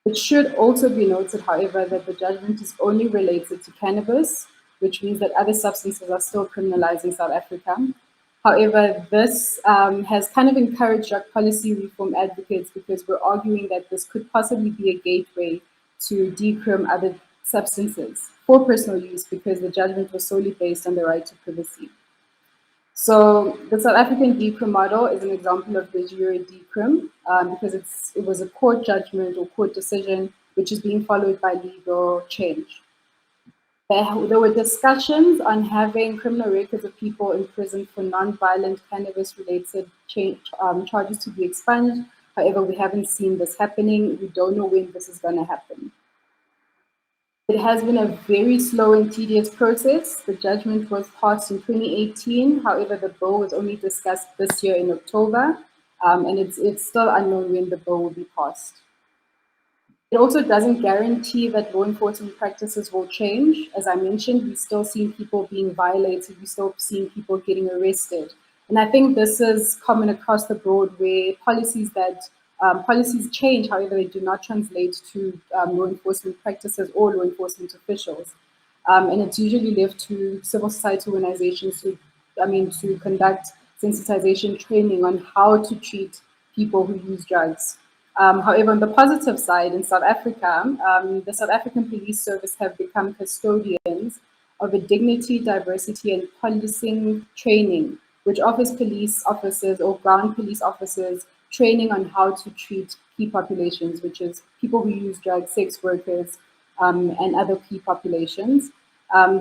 It should also be noted, however, that the judgment is only related to cannabis, which means that other substances are still criminalized in South Africa. However, this has kind of encouraged drug policy reform advocates because we're arguing that this could possibly be a gateway to decrim other substances for personal use because the judgment was solely based on the right to privacy. So the South African decrim model is an example of de jure decrim because it was a court judgment or court decision which is being followed by legal change. There were discussions on having criminal records of people in prison for non-violent cannabis-related charges to be expunged. However, we haven't seen this happening. We don't know when this is going to happen. It has been a very slow and tedious process. The judgment was passed in 2018. However, the bill was only discussed this year in October, and it's still unknown when the bill will be passed. It also doesn't guarantee that law enforcement practices will change. As I mentioned, we're still seeing people being violated. We're still seeing people getting arrested. And I think this is common across the board where policies change, however, they do not translate to law enforcement practices or law enforcement officials. And it's usually left to civil society organizations to conduct sensitization training on how to treat people who use drugs. However, on the positive side, in South Africa, the South African Police Service have become custodians of a dignity, diversity, and policing training which offers police officers or ground police officers training on how to treat key populations, which is people who use drugs, sex workers, and other key populations.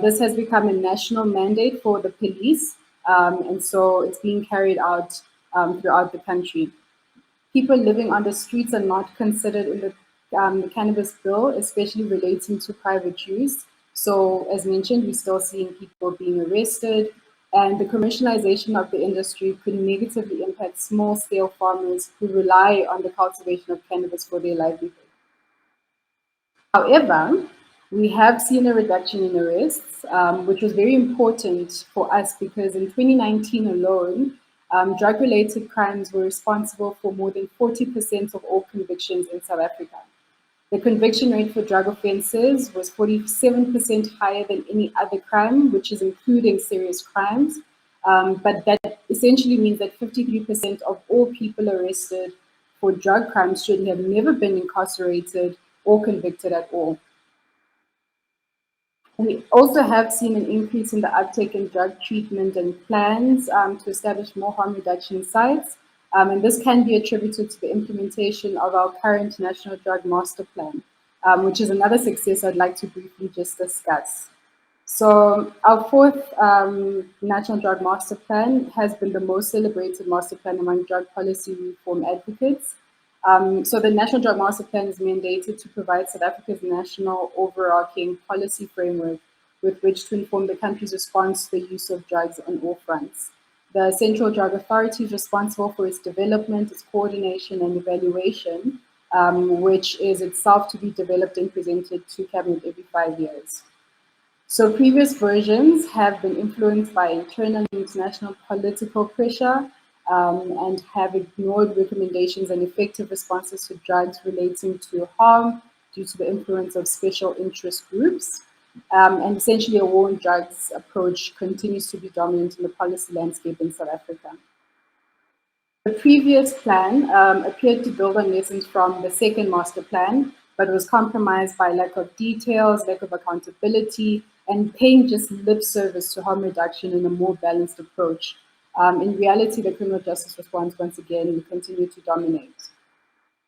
This has become a national mandate for the police, and so it's being carried out throughout the country. People living on the streets are not considered in the cannabis bill, especially relating to private use. So, as mentioned, we're still seeing people being arrested, and the commercialization of the industry could negatively impact small-scale farmers who rely on the cultivation of cannabis for their livelihood. However, we have seen a reduction in arrests, which was very important for us because in 2019 alone, drug-related crimes were responsible for more than 40% of all convictions in South Africa. The conviction rate for drug offences was 47% higher than any other crime, which is including serious crimes. But that essentially means that 53% of all people arrested for drug crimes should have never been incarcerated or convicted at all. We also have seen an increase in the uptake in drug treatment and plans to establish more harm reduction sites. And this can be attributed to the implementation of our current National Drug Master Plan, which is another success I'd like to briefly just discuss. So our fourth National Drug Master Plan has been the most celebrated master plan among drug policy reform advocates. So the National Drug Master Plan is mandated to provide South Africa's national overarching policy framework with which to inform the country's response to the use of drugs on all fronts. The Central Drug Authority is responsible for its development, its coordination and evaluation, which is itself to be developed and presented to Cabinet every 5 years. So previous versions have been influenced by internal and international political pressure, and have ignored recommendations and effective responses to drugs relating to harm due to the influence of special interest groups. And essentially a war on drugs approach continues to be dominant in the policy landscape in South Africa. The previous plan appeared to build on lessons from the second master plan, but was compromised by lack of details, lack of accountability, and paying just lip service to harm reduction in a more balanced approach. In reality, the criminal justice response once again continued to dominate.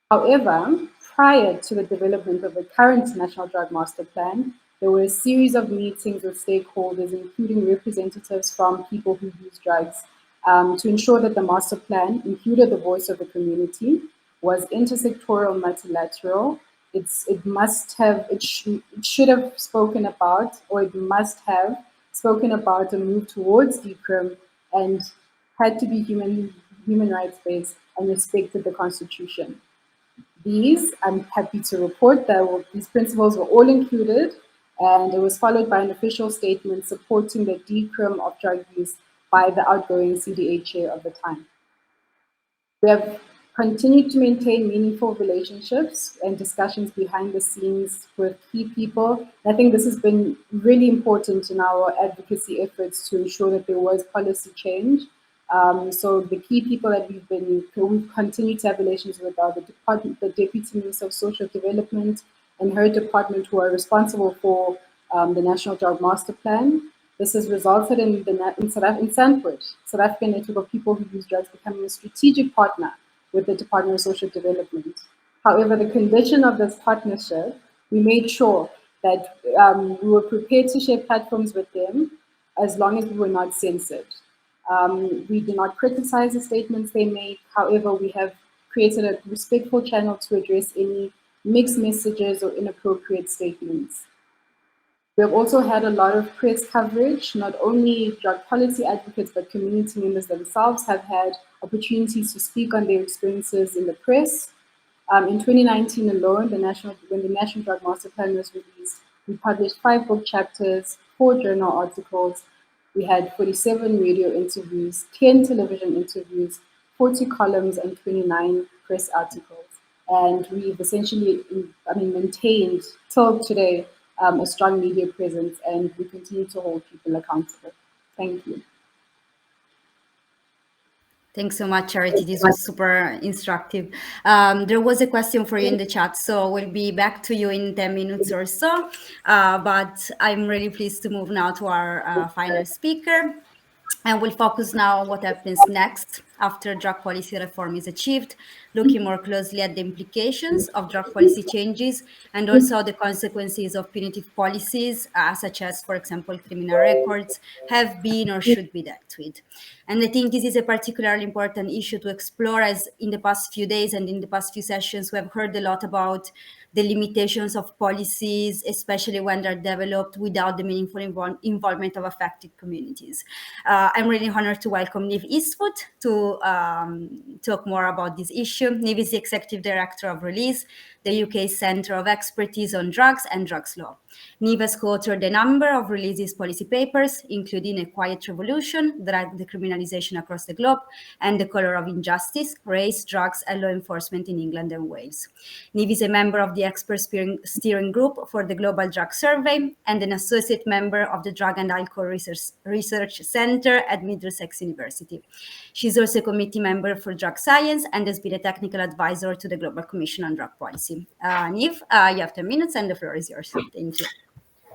However, prior to the development of the current National Drug Master Plan, there were a series of meetings with stakeholders, including representatives from people who use drugs, to ensure that the master plan included the voice of the community, was intersectoral, multilateral. It should have spoken about, or it must have spoken about a move towards Decrim, and had to be human rights based and respected the Constitution. These, I'm happy to report that these principles were all included, and it was followed by an official statement supporting the decrim of drug use by the outgoing CDA chair of the time. We have continued to maintain meaningful relationships and discussions behind the scenes with key people. I think this has been really important in our advocacy efforts to ensure that there was policy change. So the key people that we've continued to have relations with are the Deputy Minister of Social Development and her department, who are responsible for the National Drug Master Plan. This has resulted in Sanford, South African Network of People Who Use Drugs, becoming a strategic partner with the Department of Social Development. However, the condition of this partnership, we made sure that we were prepared to share platforms with them as long as we were not censored. We do not criticize the statements they make. However, we have created a respectful channel to address any mixed messages or inappropriate statements. We have also had a lot of press coverage. Not only drug policy advocates, but community members themselves have had opportunities to speak on their experiences in the press. In 2019 alone, when the National Drug Master Plan was released, we published 5 book chapters, 4 journal articles. We had 47 radio interviews, 10 television interviews, 40 columns, and 29 press articles. And we've essentially, maintained till today a strong media presence, and we continue to hold people accountable. Thank you. Thanks so much, Charity. This was super instructive. There was a question for you in the chat, so we'll be back to you in 10 minutes or so. But I'm really pleased to move now to our final speaker. And we'll focus now on what happens next after drug policy reform is achieved, looking more closely at the implications of drug policy changes and also the consequences of punitive policies, such as, for example, criminal records, have been or should be dealt with. And I think this is a particularly important issue to explore, as in the past few days and in the past few sessions, we have heard a lot about the limitations of policies, especially when they're developed without the meaningful involvement of affected communities. I'm really honored to welcome Niamh Eastwood to talk more about this issue. Niamh is the Executive Director of Release, the UK Centre of Expertise on Drugs and Drugs Law. Niamh has co-authored a number of Release's policy papers, including A Quiet Revolution, Drug Decriminalisation Across the Globe, and The Colour of Injustice, Race, Drugs and Law Enforcement in England and Wales. Niamh is a member of the Expert Steering Group for the Global Drug Survey and an associate member of the Drug and Alcohol Research Centre at Middlesex University. She's also a committee member for drug science and has been a technical advisor to the Global Commission on Drug Policy. Niamh, you have 10 minutes and the floor is yours. Thank you.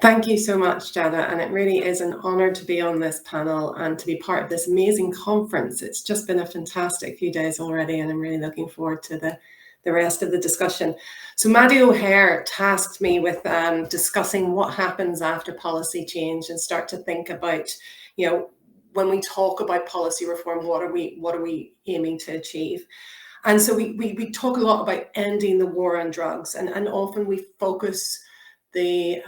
Thank you so much, Giada, and it really is an honor to be on this panel and to be part of this amazing conference. It's just been a fantastic few days already, and I'm really looking forward to the rest of the discussion. So Maddie O'Hare tasked me with discussing what happens after policy change and start to think about, you know, when we talk about policy reform, what are we aiming to achieve? And so we talk a lot about ending the war on drugs, and often we focus the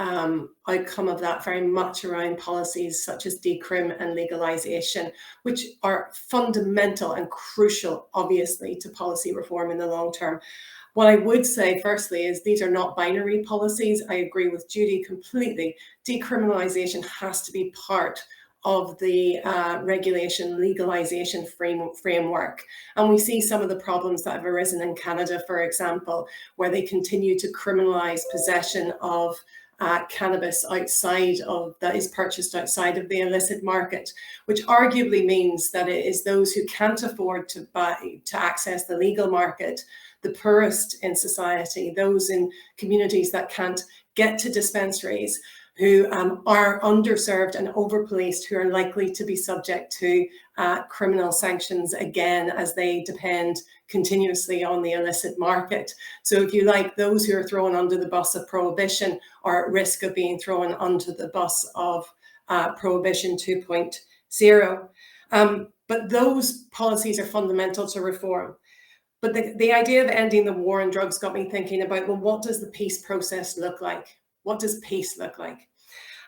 outcome of that very much around policies such as decrim and legalisation, which are fundamental and crucial, obviously, to policy reform in the long term. What I would say, firstly, is these are not binary policies. I agree with Judy completely. Decriminalisation has to be part of the regulation, legalisation framework. And we see some of the problems that have arisen in Canada, for example, where they continue to criminalise possession of cannabis outside of, that is purchased outside of the illicit market, which arguably means that it is those who can't afford to access the legal market, the poorest in society, those in communities that can't get to dispensaries, who are underserved and overpoliced, who are likely to be subject to criminal sanctions again, as they depend continuously on the illicit market. So if you like, those who are thrown under the bus of prohibition are at risk of being thrown under the bus of Prohibition 2.0. But those policies are fundamental to reform. But the idea of ending the war on drugs got me thinking about, well, what does the peace process look like? What does peace look like?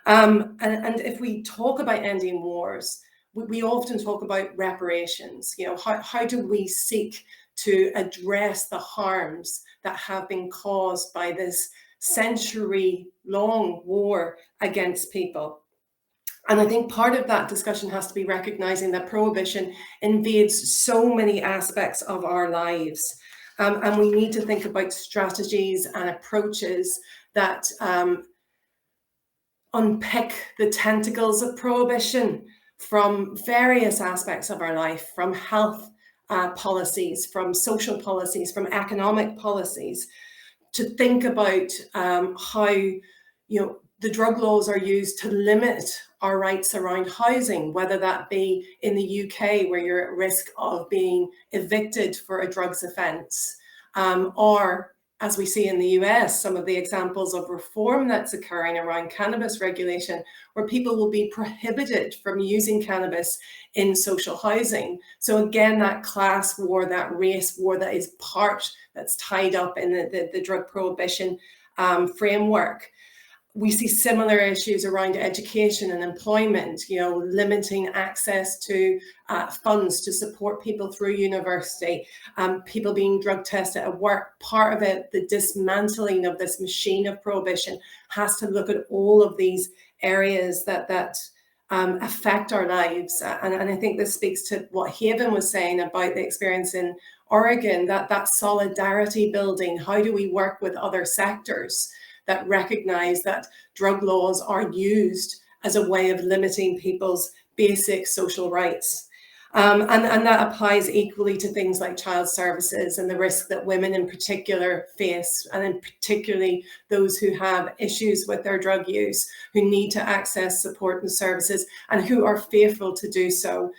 And if we talk about ending wars, we often talk about reparations. You know, how do we seek to address the harms that have been caused by this century-long war against people? And I think part of that discussion has to be recognizing that prohibition invades so many aspects of our lives. And we need to think about strategies and approaches that unpick the tentacles of prohibition from various aspects of our life, from health policies, from social policies, from economic policies, to think about how, you know, the drug laws are used to limit our rights around housing, whether that be in the UK, where you're at risk of being evicted for a drugs offence, or as we see in the US, some of the examples of reform that's occurring around cannabis regulation, where people will be prohibited from using cannabis in social housing. So again, that class war, that race war that is that's tied up in the drug prohibition framework. We see similar issues around education and employment, you know, limiting access to funds to support people through university, people being drug tested at work. Part of it, the dismantling of this machine of prohibition, has to look at all of these areas that affect our lives. And I think this speaks to what Haven was saying about the experience in Oregon, that solidarity building. How do we work with other sectors that recognize that drug laws are used as a way of limiting people's basic social rights? And that applies equally to things like child services and the risk that women in particular face, and in particularly those who have issues with their drug use, who need to access support and services, and who are fearful to do so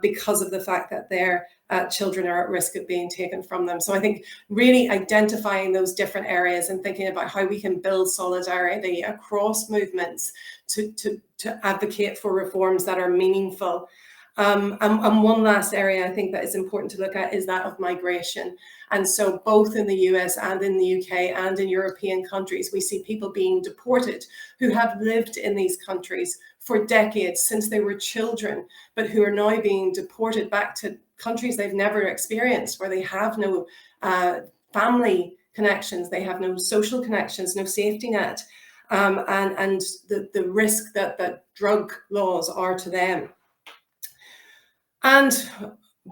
because of the fact that their children are at risk of being taken from them. So I think really identifying those different areas and thinking about how we can build solidarity across movements to advocate for reforms that are meaningful. And one last area I think that is important to look at is that of migration. And so both in the US and in the UK and in European countries, we see people being deported who have lived in these countries for decades since they were children, but who are now being deported back to countries they've never experienced, where they have no family connections, they have no social connections, no safety net, and the risk that drug laws are to them. And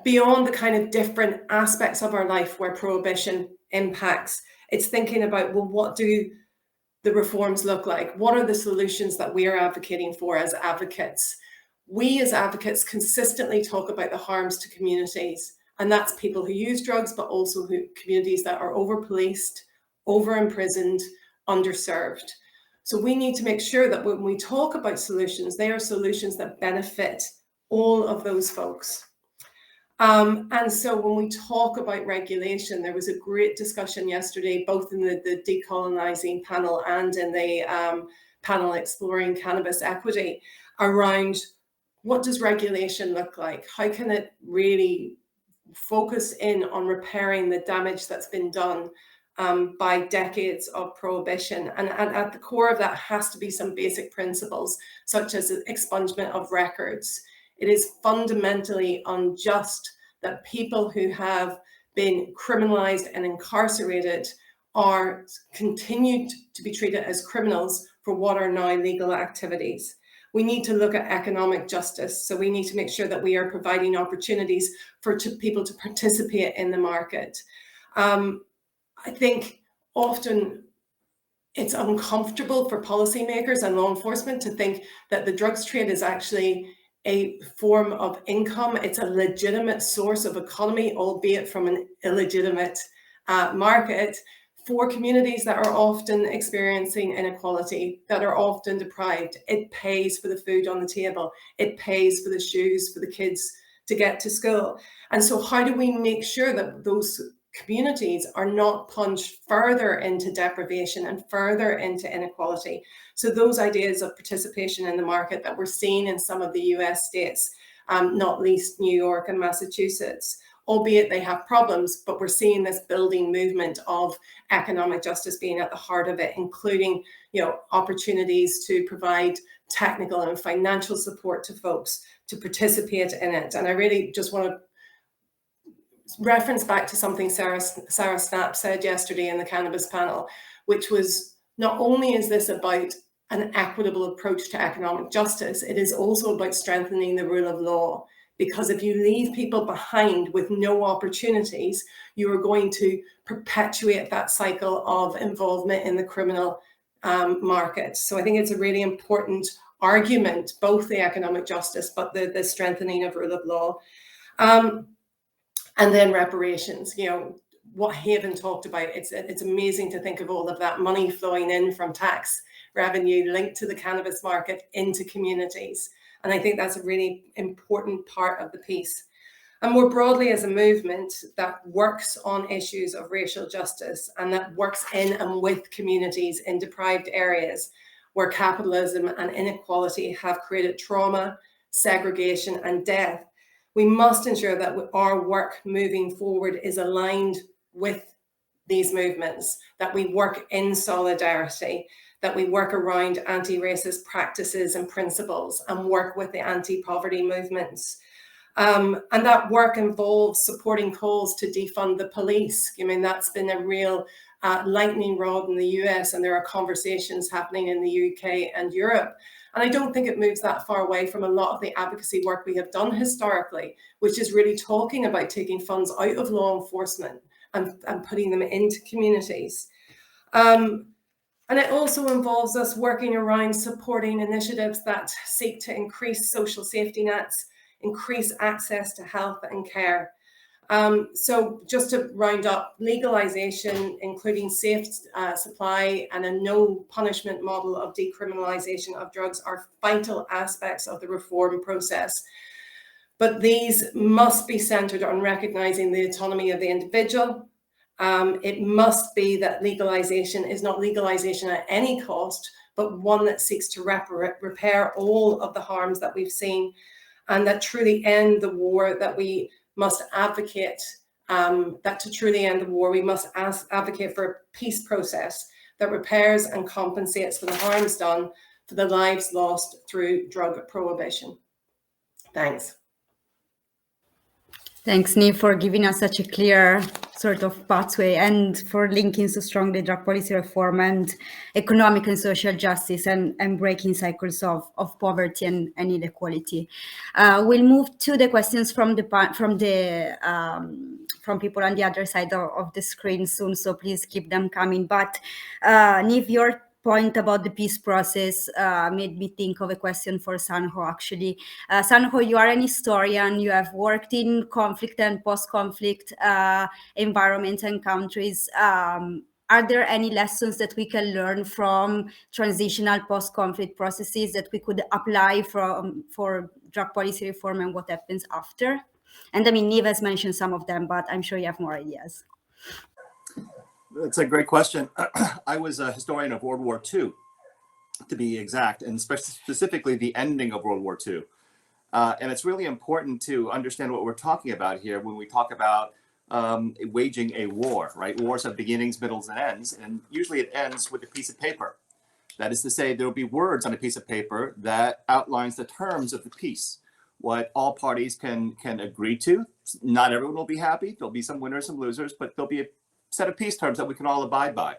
beyond the kind of different aspects of our life where prohibition impacts, it's thinking about, well, what do the reforms look like? What are the solutions that we are advocating for as advocates? We as advocates consistently talk about the harms to communities, and that's people who use drugs, but also communities that are over-policed, over-imprisoned, underserved. So we need to make sure that when we talk about solutions, they are solutions that benefit all of those folks. And so when we talk about regulation, there was a great discussion yesterday, both in the decriminalising panel and in the panel exploring cannabis equity, around what does regulation look like? How can it really focus in on repairing the damage that's been done by decades of prohibition? And at the core of that has to be some basic principles, such as expungement of records. It is fundamentally unjust that people who have been criminalized and incarcerated are continued to be treated as criminals for what are now legal activities. We need to look at economic justice. So we need to make sure that we are providing opportunities for people to participate in the market. I think often it's uncomfortable for policymakers and law enforcement to think that the drugs trade is actually a form of income. It's a legitimate source of economy, albeit from an illegitimate market, for communities that are often experiencing inequality, that are often deprived. It pays for the food on the table. It pays for the shoes for the kids to get to school. And so how do we make sure that those communities are not plunged further into deprivation and further into inequality? So those ideas of participation in the market that we're seeing in some of the US states, not least New York and Massachusetts, albeit they have problems, but we're seeing this building movement of economic justice being at the heart of it, including, opportunities to provide technical and financial support to folks to participate in it. And I really just want to reference back to something Sarah Snapp said yesterday in the cannabis panel, which was, not only is this about an equitable approach to economic justice, it is also about strengthening the rule of law. Because if you leave people behind with no opportunities, you are going to perpetuate that cycle of involvement in the criminal market. So I think it's a really important argument, both the economic justice, but the strengthening of rule of law. And then reparations, what Haven talked about, it's amazing to think of all of that money flowing in from tax revenue linked to the cannabis market into communities. And I think that's a really important part of the piece. And more broadly, as a movement that works on issues of racial justice and that works in and with communities in deprived areas where capitalism and inequality have created trauma, segregation, and death, we must ensure that our work moving forward is aligned with these movements, that we work in solidarity, that we work around anti-racist practices and principles and work with the anti-poverty movements. And that work involves supporting calls to defund the police. That's been a real lightning rod in the US, and there are conversations happening in the UK and Europe. And I don't think it moves that far away from a lot of the advocacy work we have done historically, which is really talking about taking funds out of law enforcement and putting them into communities. And it also involves us working around supporting initiatives that seek to increase social safety nets, increase access to health and care. So just to round up, legalisation, including safe supply and a no punishment model of decriminalisation of drugs, are vital aspects of the reform process. But these must be centred on recognising the autonomy of the individual. It must be that legalisation is not legalisation at any cost, but one that seeks to repair all of the harms that we've seen, and that truly end the war that we must advocate, that to truly end the war, we must advocate for a peace process that repairs and compensates for the harms done, for the lives lost through drug prohibition. Thanks. Thanks, Niamh, for giving us such a clear sort of pathway and for linking so strongly drug policy reform and economic and social justice and breaking cycles of poverty and inequality. We'll move to the questions from people on the other side of the screen soon, so please keep them coming. But Niamh, your point about the peace process made me think of a question for Sanho, actually. Sanho, you are an historian. You have worked in conflict and post-conflict environments and countries. Are there any lessons that we can learn from transitional post-conflict processes that we could apply for drug policy reform and what happens after? And I mean, Niamh has mentioned some of them, but I'm sure you have more ideas. That's a great question. I was a historian of World War II, to be exact, and specifically the ending of World War II. And it's really important to understand what we're talking about here when we talk about waging a war, right? Wars have beginnings, middles, and ends, and usually it ends with a piece of paper. That is to say, there will be words on a piece of paper that outlines the terms of the peace, what all parties can agree to. Not everyone will be happy. There'll be some winners, some losers, but there'll be a set of peace terms that we can all abide by.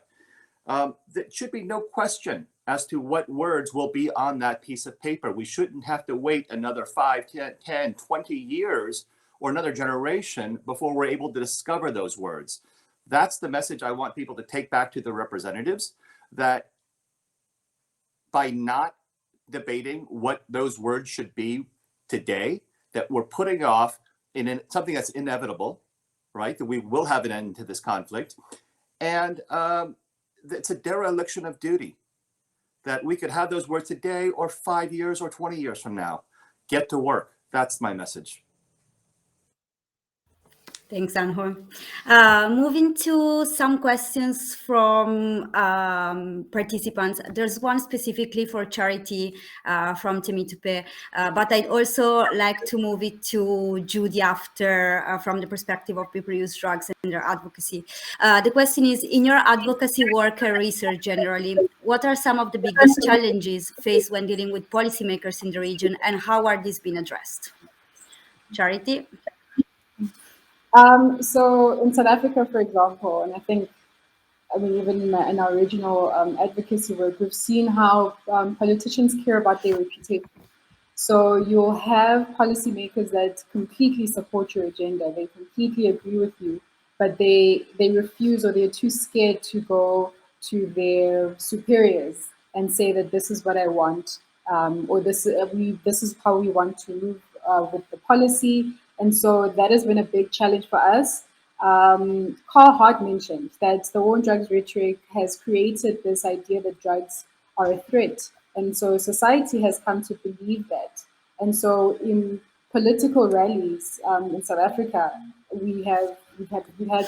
There should be no question as to what words will be on that piece of paper. We shouldn't have to wait another 5, 10, 20 years or another generation before we're able to discover those words. That's the message I want people to take back to the representatives, that by not debating what those words should be today, that we're putting off in something that's inevitable, right? That we will have an end to this conflict. And it's a dereliction of duty, that we could have those words today or 5 years or 20 years from now. Get to work. That's my message. Thanks, Anho. Moving to some questions from participants. There's one specifically for Charity from Temitupe, but I'd also like to move it to Judy after from the perspective of people who use drugs and their advocacy. The question is, in your advocacy work and research generally, what are some of the biggest challenges faced when dealing with policymakers in the region, and how are these being addressed? Charity? So in South Africa, for example, and I think, I mean, even in our regional advocacy work, we've seen how politicians care about their reputation. So you'll have policymakers that completely support your agenda. They completely agree with you, but they refuse, or they're too scared to go to their superiors and say that this is what I want, or this is how we want to move with the policy. And so that has been a big challenge for us. Carl Hart mentioned that the war on drugs rhetoric has created this idea that drugs are a threat. And so society has come to believe that. And so in political rallies in South Africa, we've had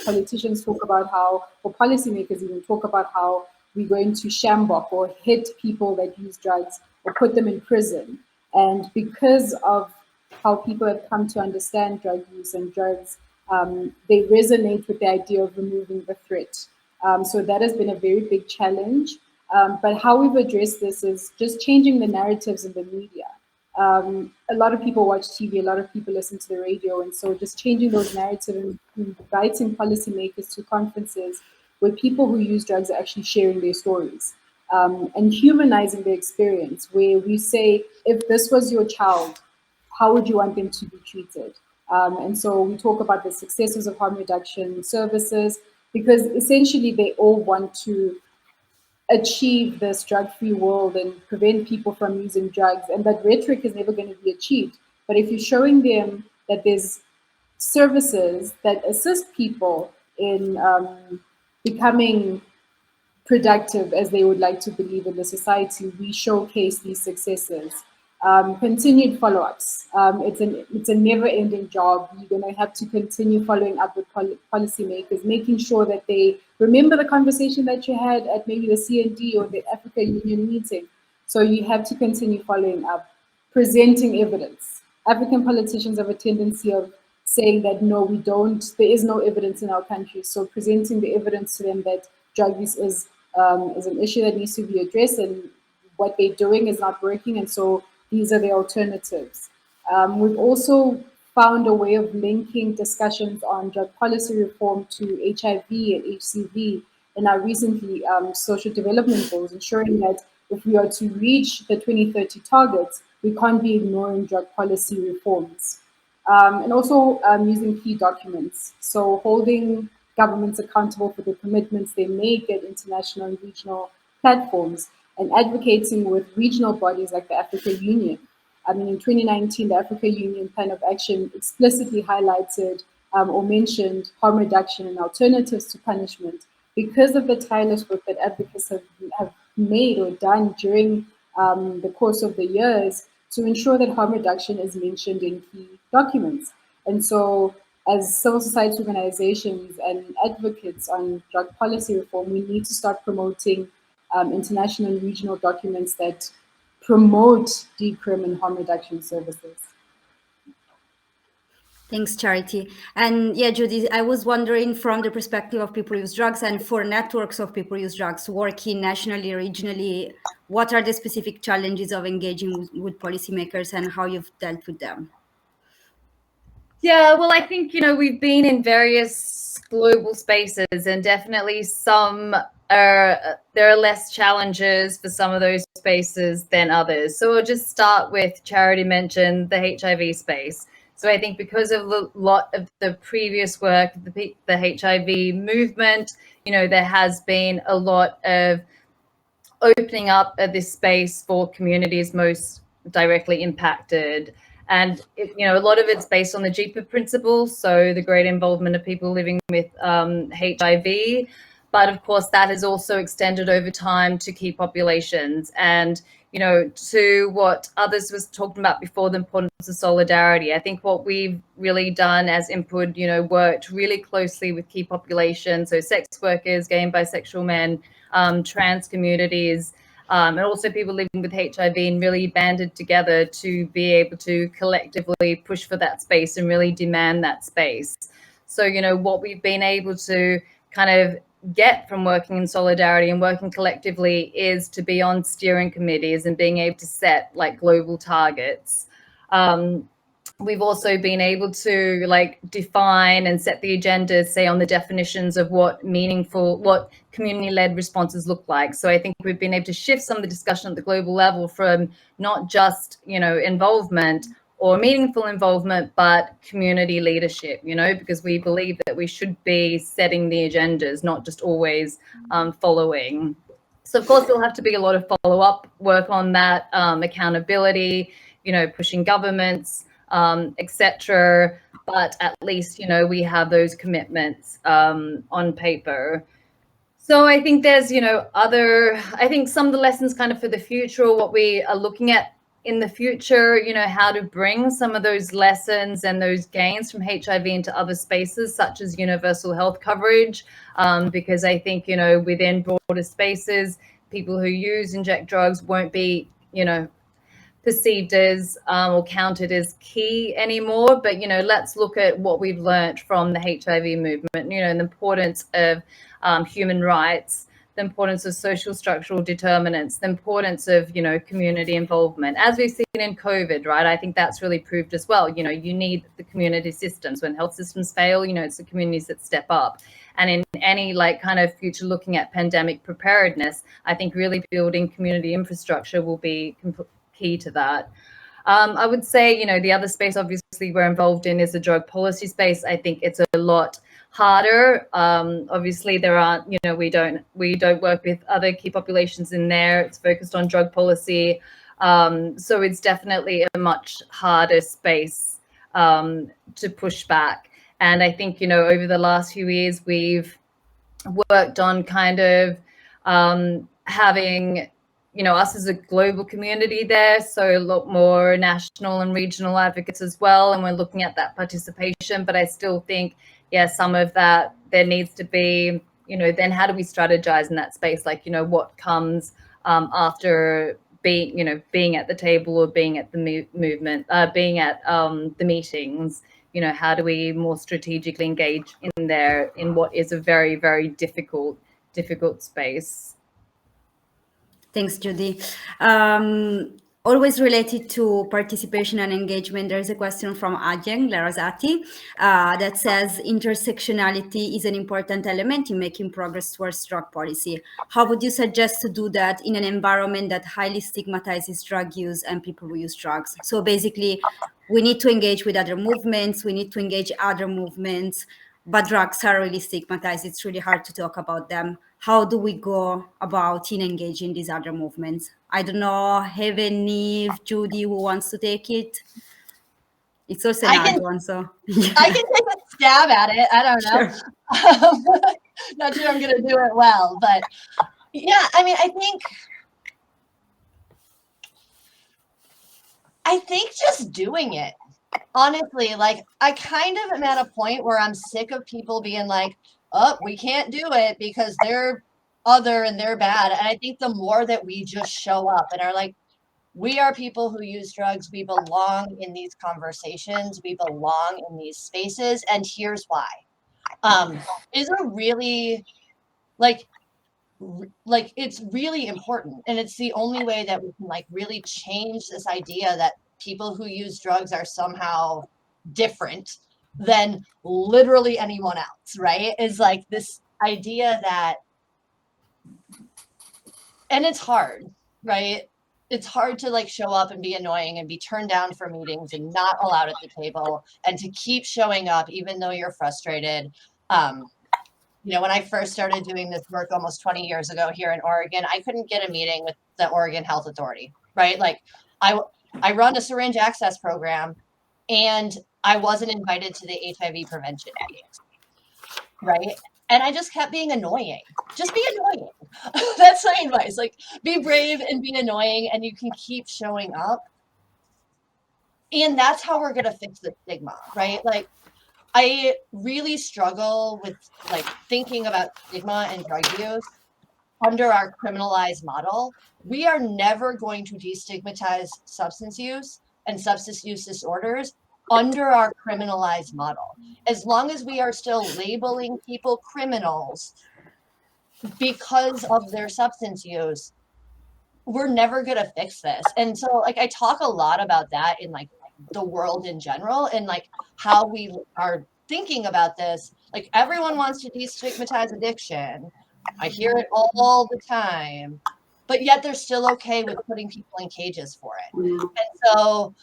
politicians talk about how, or policymakers even talk about how we're going to shambok or hit people that use drugs or put them in prison. And because of how people have come to understand drug use and drugs, they resonate with the idea of removing the threat. So that has been a very big challenge. But how we've addressed this is just changing the narratives in the media. A lot of people watch TV, a lot of people listen to the radio, and so just changing those narratives and inviting policymakers to conferences where people who use drugs are actually sharing their stories, and humanizing their experience, where we say, if this was your child, how would you want them to be treated? And so we talk about the successes of harm reduction services, because essentially they all want to achieve this drug-free world and prevent people from using drugs. And that rhetoric is never going to be achieved But if you're showing them that there's services that assist people in becoming productive as they would like to believe in the society, we showcase these successes. Continued follow-ups. It's a never-ending job. You're going to have to continue following up with policymakers, making sure that they remember the conversation that you had at maybe the CND or the Africa Union meeting. So you have to continue following up, presenting evidence. African politicians have a tendency of saying that no, we don't, there is no evidence in our country. So presenting the evidence to them that drug use is an issue that needs to be addressed and what they're doing is not working, and so these are the alternatives. We've also found a way of linking discussions on drug policy reform to HIV and HCV in our recently social development goals, ensuring that if we are to reach the 2030 targets, we can't be ignoring drug policy reforms. And also using key documents. So holding governments accountable for the commitments they make at international and regional platforms, and advocating with regional bodies like the Africa Union. I mean, in 2019, the Africa Union Plan of Action explicitly highlighted or mentioned harm reduction and alternatives to punishment because of the tireless work that advocates have made or done during the course of the years to ensure that harm reduction is mentioned in key documents. And so as civil society organizations and advocates on drug policy reform, we need to start promoting international and regional documents that promote decrim and harm reduction services. Thanks, Charity. And yeah, Judy, I was wondering from the perspective of people use drugs and for networks of people use drugs working nationally, regionally, what are the specific challenges of engaging with policymakers and how you've dealt with them? Yeah, well, I think, we've been in various global spaces and definitely there are less challenges for some of those spaces than others. So we'll just start with Charity mentioned the HIV space. So I think because of a lot of the previous work, the HIV movement, there has been a lot of opening up of this space for communities most directly impacted. And, a lot of it's based on the JIPA principle, so the great involvement of people living with HIV. But of course, that has also extended over time to key populations and, to what others was talking about before, the importance of solidarity. I think what we've really done as input, worked really closely with key populations, so sex workers, gay and bisexual men, trans communities, and also people living with HIV, and really banded together to be able to collectively push for that space and really demand that space. So, what we've been able to kind of get from working in solidarity and working collectively is to be on steering committees and being able to set global targets. We've also been able to define and set the agenda, say, on the definitions of what community-led responses look like. So I think we've been able to shift some of the discussion at the global level from not just, involvement or meaningful involvement, but community leadership, because we believe that we should be setting the agendas, not just always following. So of course, there'll have to be a lot of follow-up work on that, accountability, pushing governments, etc. But at least, we have those commitments on paper. So I think there's, I think some of the lessons kind of for the future, or what we are looking at in the future, how to bring some of those lessons and those gains from HIV into other spaces, such as universal health coverage, because I think, within broader spaces, people who inject drugs won't be, perceived as or counted as key anymore. But, let's look at what we've learned from the HIV movement, and the importance of human rights, the importance of social structural determinants, the importance of, community involvement. As we've seen in COVID, right? I think that's really proved as well. You need the community systems. When health systems fail, it's the communities that step up. And in any kind of future looking at pandemic preparedness, I think really building community infrastructure will be key to that. I would say, the other space obviously we're involved in is the drug policy space. I think it's a lot harder. Obviously there aren't, we don't work with other key populations in there. It's focused on drug policy. So it's definitely a much harder space to push back. And I think, over the last few years, we've worked on kind of having, us as a global community there, so a lot more national and regional advocates as well, and we're looking at that participation. But I still think, some of that there needs to be, then how do we strategize in that space? Like, what comes after being at the table or being at the movement, being at the meetings. How do we more strategically engage in there in what is a very, very difficult space? Thanks, Judy. Always related to participation and engagement, there's a question from Ajeng Larazati that says intersectionality is an important element in making progress towards drug policy. How would you suggest to do that in an environment that highly stigmatizes drug use and people who use drugs? So basically, we need to engage with other movements, we need to engage other movements, but drugs are really stigmatized. It's really hard to talk about them. How do we go about in engaging these other movements? I don't know, Heaven, Eve, Judy, who wants to take it? It's also an hard one, so. I can take a stab at it. I don't know. Sure. Not sure I'm going to do it well, but yeah, I mean, I think just doing it. Honestly, like, I kind of am at a point where I'm sick of people being like, oh, we can't do it because they're other and they're bad. And I think the more that we just show up and are like, we are people who use drugs, we belong in these conversations, we belong in these spaces, and here's why. Is a really, like it's really important. And it's the only way that we can, like, really change this idea that people who use drugs are somehow different than literally anyone else, right? Is like this idea that, and it's hard, right? It's hard to, like, show up and be annoying and be turned down for meetings and not allowed at the table and to keep showing up even though you're frustrated. When I first started doing this work almost 20 years ago here in Oregon, I couldn't get a meeting with the Oregon Health Authority, right? Like, I run a syringe access program and I wasn't invited to the HIV prevention meetings, right? And I just kept being annoying. Just be annoying. That's my advice. Like, be brave and be annoying, and you can keep showing up. And that's how we're going to fix the stigma, right? Like, I really struggle with, like, thinking about stigma and drug use under our criminalized model. We are never going to destigmatize substance use and substance use disorders under our criminalized model. As long as we are still labeling people criminals because of their substance use, we're never going to fix this. And so, like, I talk a lot about that in, like, the world in general and, like, how we are thinking about this. Like, everyone wants to destigmatize addiction. I hear it all the time, but yet they're still okay with putting people in cages for it. And so,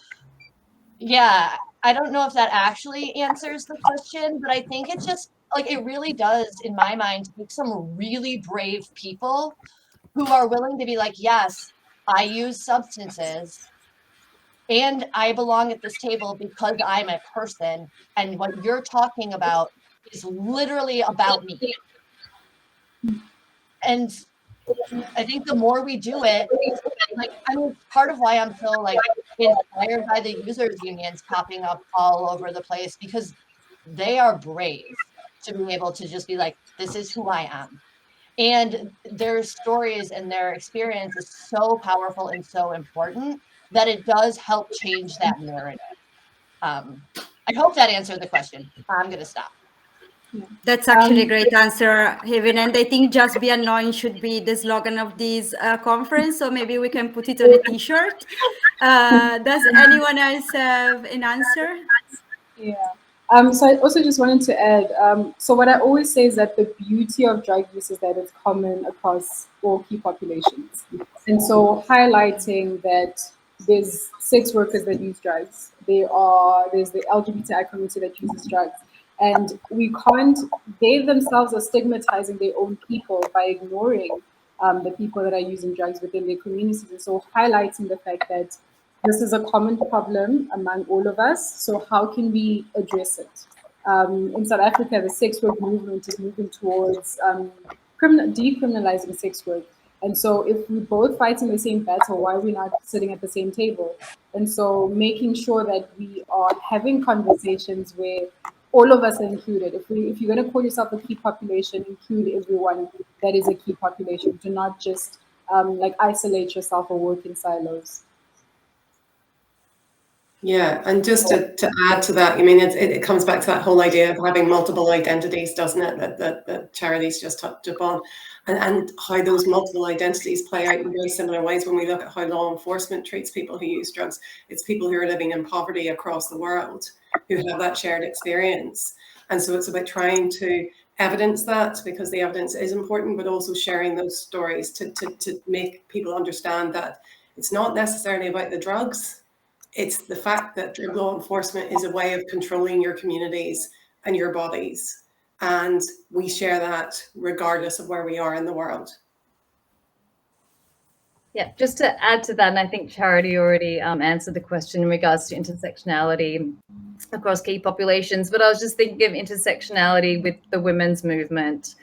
yeah, I don't know if that actually answers the question, but I think it's just, like, it really does, in my mind, take some really brave people who are willing to be like, yes, I use substances and I belong at this table because I'm a person, and what you're talking about is literally about me. And I think the more we do it, like, I mean, part of why I'm so, like, inspired by the users unions popping up all over the place, because they are brave to be able to just be like, this is who I am. And their stories and their experience is so powerful and so important that it does help change that narrative. I hope that answered the question. I'm going to stop. That's actually a great answer, Heaven. And I think just be annoying should be the slogan of this conference. So maybe we can put it on a t-shirt. Does anyone else have an answer? Yeah. So I also just wanted to add, so what I always say is that the beauty of drug use is that it's common across all key populations. And so highlighting that there's sex workers that use drugs, there's the LGBTI community that uses drugs, and we can't, they themselves are stigmatizing their own people by ignoring the people that are using drugs within their communities. And so highlighting the fact that this is a common problem among all of us. So how can we address it? In South Africa, the sex work movement is moving towards decriminalising sex work. And so if we're both fighting the same battle, why are we not sitting at the same table? And so making sure that we are having conversations where all of us are included. If you're going to call yourself a key population, include everyone that is a key population. Do not just isolate yourself or work in silos. Yeah, and just to add to that, I mean, it comes back to that whole idea of having multiple identities, doesn't it? That Charity's just touched upon, and how those multiple identities play out in very similar ways when we look at how law enforcement treats people who use drugs. It's people who are living in poverty across the world who have that shared experience, and so it's about trying to evidence that, because the evidence is important, but also sharing those stories to make people understand that it's not necessarily about the drugs. It's the fact that drug law enforcement is a way of controlling your communities and your bodies. And we share that regardless of where we are in the world. Yeah, just to add to that, and I think Charity already answered the question in regards to intersectionality across key populations, but I was just thinking of intersectionality with the women's movement.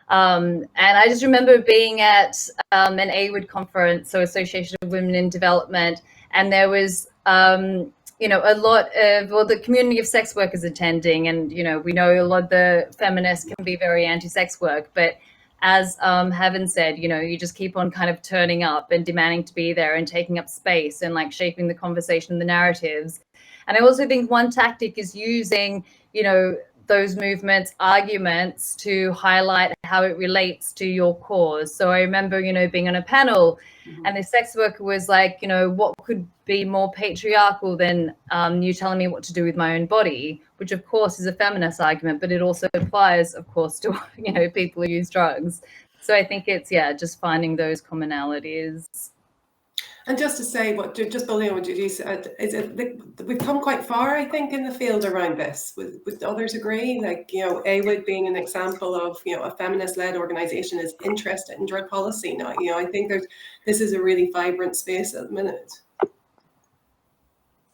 And I just remember being at an AWID conference, so Association of Women in Development, and there was, a lot of, the community of sex workers attending, and, we know a lot of the feminists can be very anti-sex work, but as Heaven said, you just keep on kind of turning up and demanding to be there and taking up space and like shaping the conversation, the narratives. And I also think one tactic is using, those movements' arguments to highlight how it relates to your cause. So I remember, being on a panel and the sex worker was like, what could be more patriarchal than you telling me what to do with my own body, which of course is a feminist argument, but it also applies, of course, to, people who use drugs. So I think it's, just finding those commonalities. And just to say, just building on what Judy said, we've come quite far, I think, in the field around this. Would others agree? Like, AWID being an example of, a feminist-led organization is interested in drug policy now. I think this is a really vibrant space at the minute.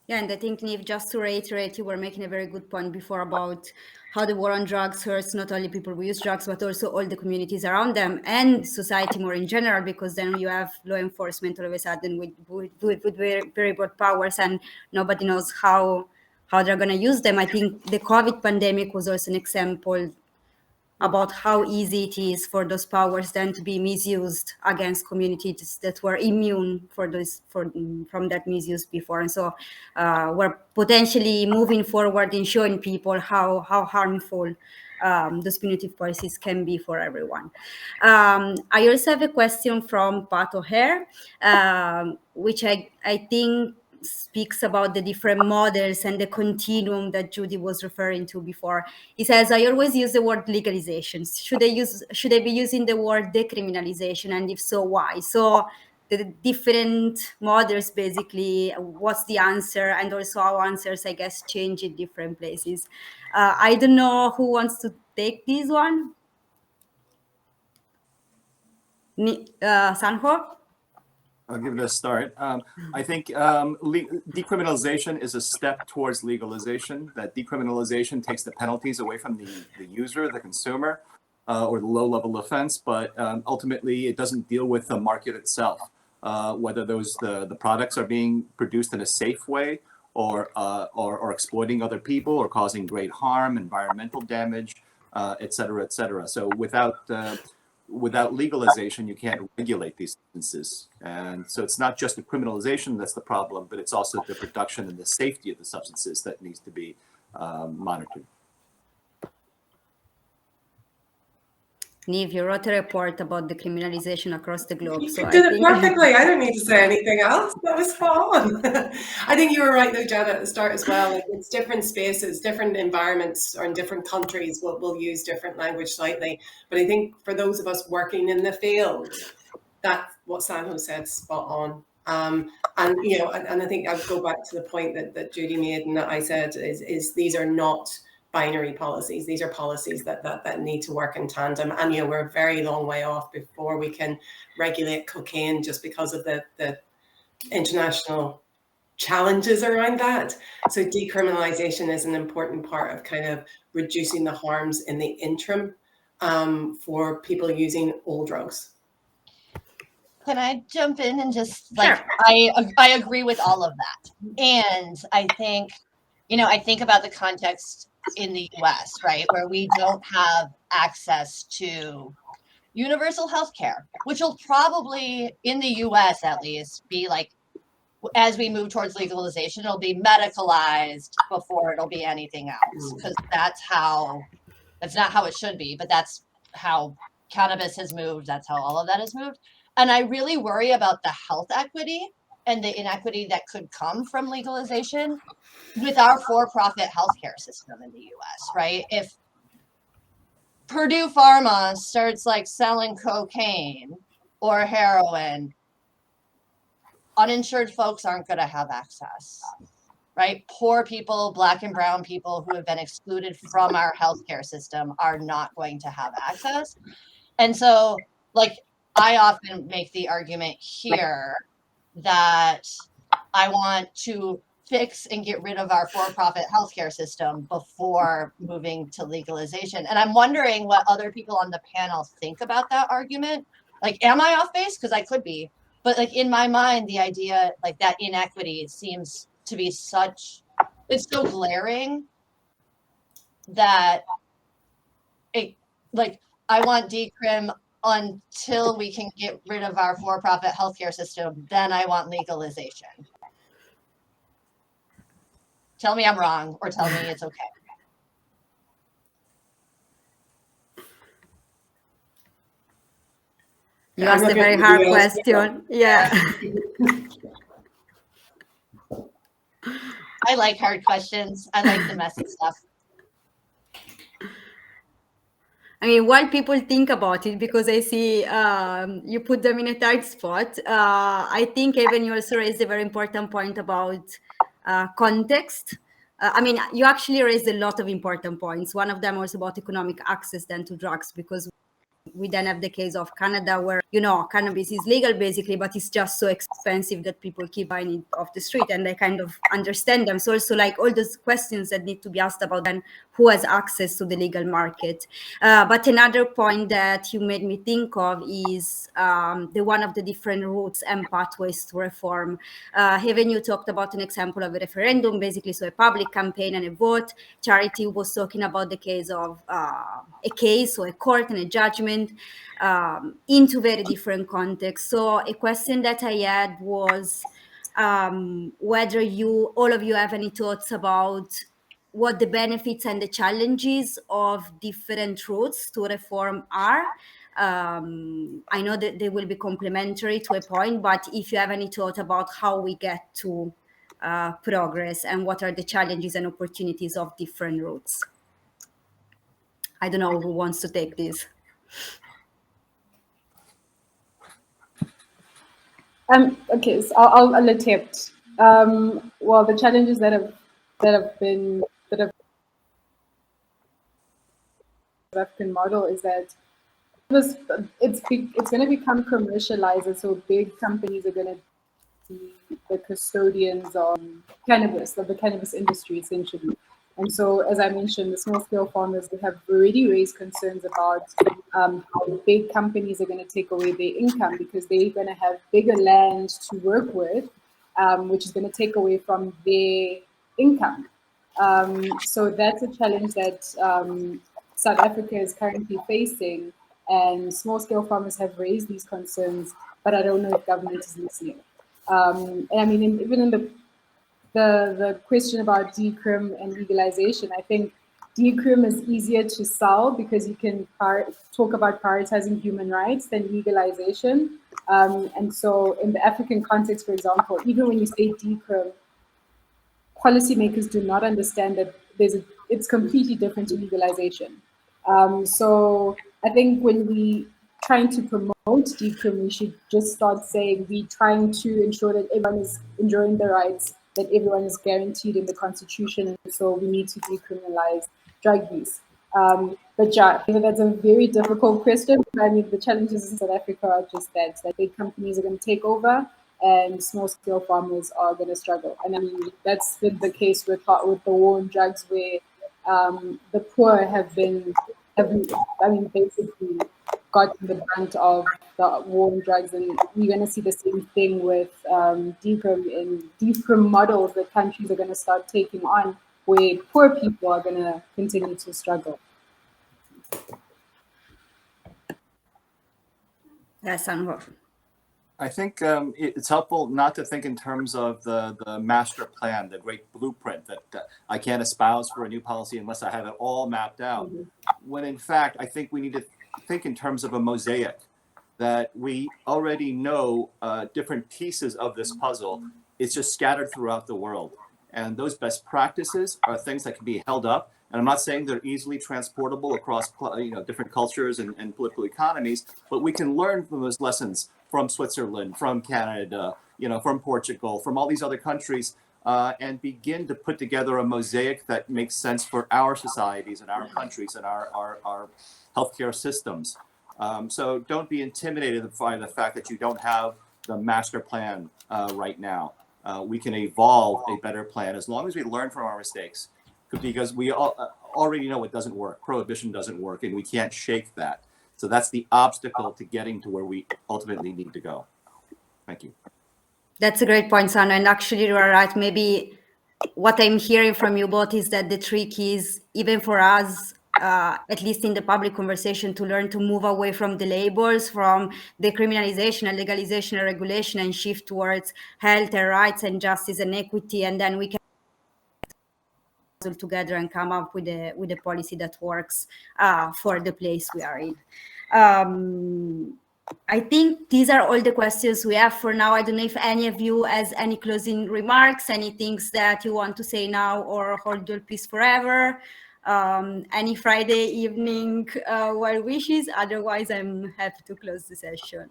Yeah, and I think, Niamh, just to reiterate, you were making a very good point before about how the war on drugs hurts not only people who use drugs, but also all the communities around them and society more in general, because then you have law enforcement all of a sudden with very, very broad powers, and nobody knows how they're going to use them. I think the COVID pandemic was also an example about how easy it is for those powers then to be misused against communities that were immune from that misuse before. And so we're potentially moving forward in showing people how harmful those punitive policies can be for everyone. I also have a question from Pat O'Hare, which I think speaks about the different models and the continuum that Judy was referring to before. He says, I always use the word legalization. Should I be using the word decriminalization? And if so, why? So the different models, basically, what's the answer? And also our answers, I guess, change in different places. I don't know who wants to take this one. Sanho? I'll give it a start. I think decriminalization is a step towards legalization. That decriminalization takes the penalties away from the user, the consumer, or the low-level offense, but ultimately it doesn't deal with the market itself, whether the products are being produced in a safe way or exploiting other people or causing great harm, environmental damage, et cetera, et cetera. So without legalization, you can't regulate these substances. And so it's not just the criminalization that's the problem, but it's also the production and the safety of the substances that needs to be monitored. Niamh, you wrote a report about decriminalization across the globe. You so did I it think perfectly. I don't need to say anything else. That was fun. I think you were right, though, Giada, at the start as well. Like, it's different spaces, different environments, or in different countries will use different language slightly. But I think for those of us working in the field, that's what Sanho said, spot on. And I think I'll go back to the point that Judy made and that I said is these are not binary policies. These are policies that need to work in tandem. And we're a very long way off before we can regulate cocaine, just because of the international challenges around that. So decriminalisation is an important part of kind of reducing the harms in the interim for people using all drugs. Can I jump in and just Sure. I agree with all of that. And I think, I think about the context in the US, right, where we don't have access to universal health care, which will probably, in the US at least, be like, as we move towards legalization, it'll be medicalized before it'll be anything else, because that's not how it should be, but that's how cannabis has moved. That's how all of that has moved. And I really worry about the health equity and the inequity that could come from legalization with our for-profit healthcare system in the US, right? If Purdue Pharma starts like selling cocaine or heroin, uninsured folks aren't going to have access, right? Poor people, Black and brown people who have been excluded from our healthcare system are not going to have access. And so, like, I often make the argument here that I want to fix and get rid of our for-profit healthcare system before moving to legalization. And I'm wondering what other people on the panel think about that argument. Like, am I off base? Because I could be. But like in my mind, the idea, like that inequity seems to be it's so glaring that I want decrim until we can get rid of our for-profit healthcare system. Then I want legalization. Tell me I'm wrong, or tell me it's okay. You asked a very hard question. Yeah. I like hard questions. I like the messy stuff. I mean, while people think about it, because I see you put them in a tight spot, I think Evan, you also raised a very important point about context. I mean, you actually raised a lot of important points. One of them was about economic access then to drugs, because we then have the case of Canada where, cannabis is legal basically, but it's just so expensive that people keep buying it off the street, and I kind of understand them. So also like all those questions that need to be asked about then who has access to the legal market. But another point that you made me think of is the one of the different routes and pathways to reform. Heaven, you talked about an example of a referendum, basically, so a public campaign and a vote. Charity was talking about the case of a case or a court and a judgment into very different contexts. So a question that I had was whether all of you have any thoughts about what the benefits and the challenges of different routes to reform are. I know that they will be complementary to a point, but if you have any thought about how we get to progress and what are the challenges and opportunities of different routes. I don't know who wants to take this. Okay, so I'll attempt. Well, the challenges that have been African model is that it's going to become commercialized, and so big companies are going to be the custodians of cannabis, of the cannabis industry, essentially. And so, as I mentioned, the small-scale farmers, they have already raised concerns about how big companies are going to take away their income, because they're going to have bigger land to work with, which is going to take away from their income. So that's a challenge that South Africa is currently facing, and small-scale farmers have raised these concerns, but I don't know if government is listening. And I mean, even in the question about decrim and legalization, I think decrim is easier to sell because you can talk about prioritizing human rights than legalization. And so in the African context, for example, even when you say decrim, policymakers do not understand that it's completely different to legalization. So I think when we trying to promote decrim, we should just start saying we're trying to ensure that everyone is enjoying their rights that everyone is guaranteed in the Constitution, and so we need to decriminalize drug use. But yeah, that's a very difficult question. I mean, the challenges in South Africa are just that big companies are going to take over and small-scale farmers are going to struggle. And I mean, that's been the case with the war on drugs, where the poor have basically gotten the brunt of the war on drugs, and we're going to see the same thing with Decrim models that countries are going to start taking on, where poor people are going to continue to struggle. Yes, Anwar. I think it's helpful not to think in terms of the master plan, the great blueprint that I can't espouse for a new policy unless I have it all mapped out. When in fact, I think we need to think in terms of a mosaic, that we already know different pieces of this puzzle. It's just scattered throughout the world. And those best practices are things that can be held up. And I'm not saying they're easily transportable across different cultures and political economies, but we can learn from those lessons from Switzerland, from Canada, from Portugal, from all these other countries, and begin to put together a mosaic that makes sense for our societies and our countries and our healthcare systems. So don't be intimidated by the fact that you don't have the master plan right now. We can evolve a better plan as long as we learn from our mistakes, because we already know it doesn't work. Prohibition doesn't work, and we can't shake that. So that's the obstacle to getting to where we ultimately need to go. Thank you. That's a great point, Sana. And actually, you are right. Maybe what I'm hearing from you both is that the trick is, even for us, at least in the public conversation, to learn to move away from the labels, from decriminalisation and legalisation and regulation, and shift towards health and rights and justice and equity. And then we can together and come up with a policy that works for the place we are in. I think these are all the questions we have for now. I don't know if any of you has any closing remarks, any things that you want to say now, or hold your peace forever. Any Friday evening well wishes. Otherwise, I'm happy to close the session.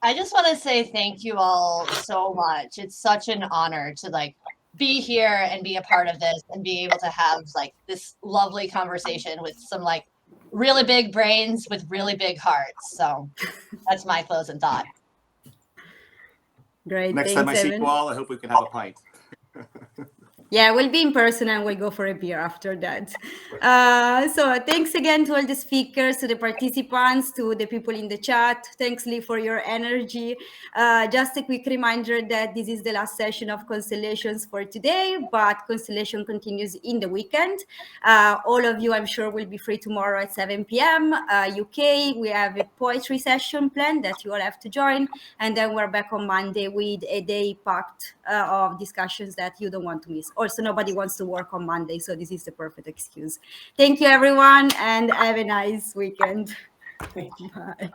I just want to say thank you all so much. It's such an honor to be here and be a part of this and be able to have this lovely conversation with some really big brains with really big hearts. So that's my closing thought. Great. Next time I see you all, I hope we can have a pint. Yeah, we'll be in person and we'll go for a beer after that. So thanks again to all the speakers, to the participants, to the people in the chat. Thanks, Lee, for your energy. Just a quick reminder that this is the last session of Constellations for today, but Constellation continues in the weekend. All of you, I'm sure, will be free tomorrow at 7 p.m. UK. We have a poetry session planned that you all have to join. And then we're back on Monday with a day packed of discussions that you don't want to miss. Also, nobody wants to work on Monday, so this is the perfect excuse. Thank you, everyone, and have a nice weekend. Thank you. Bye.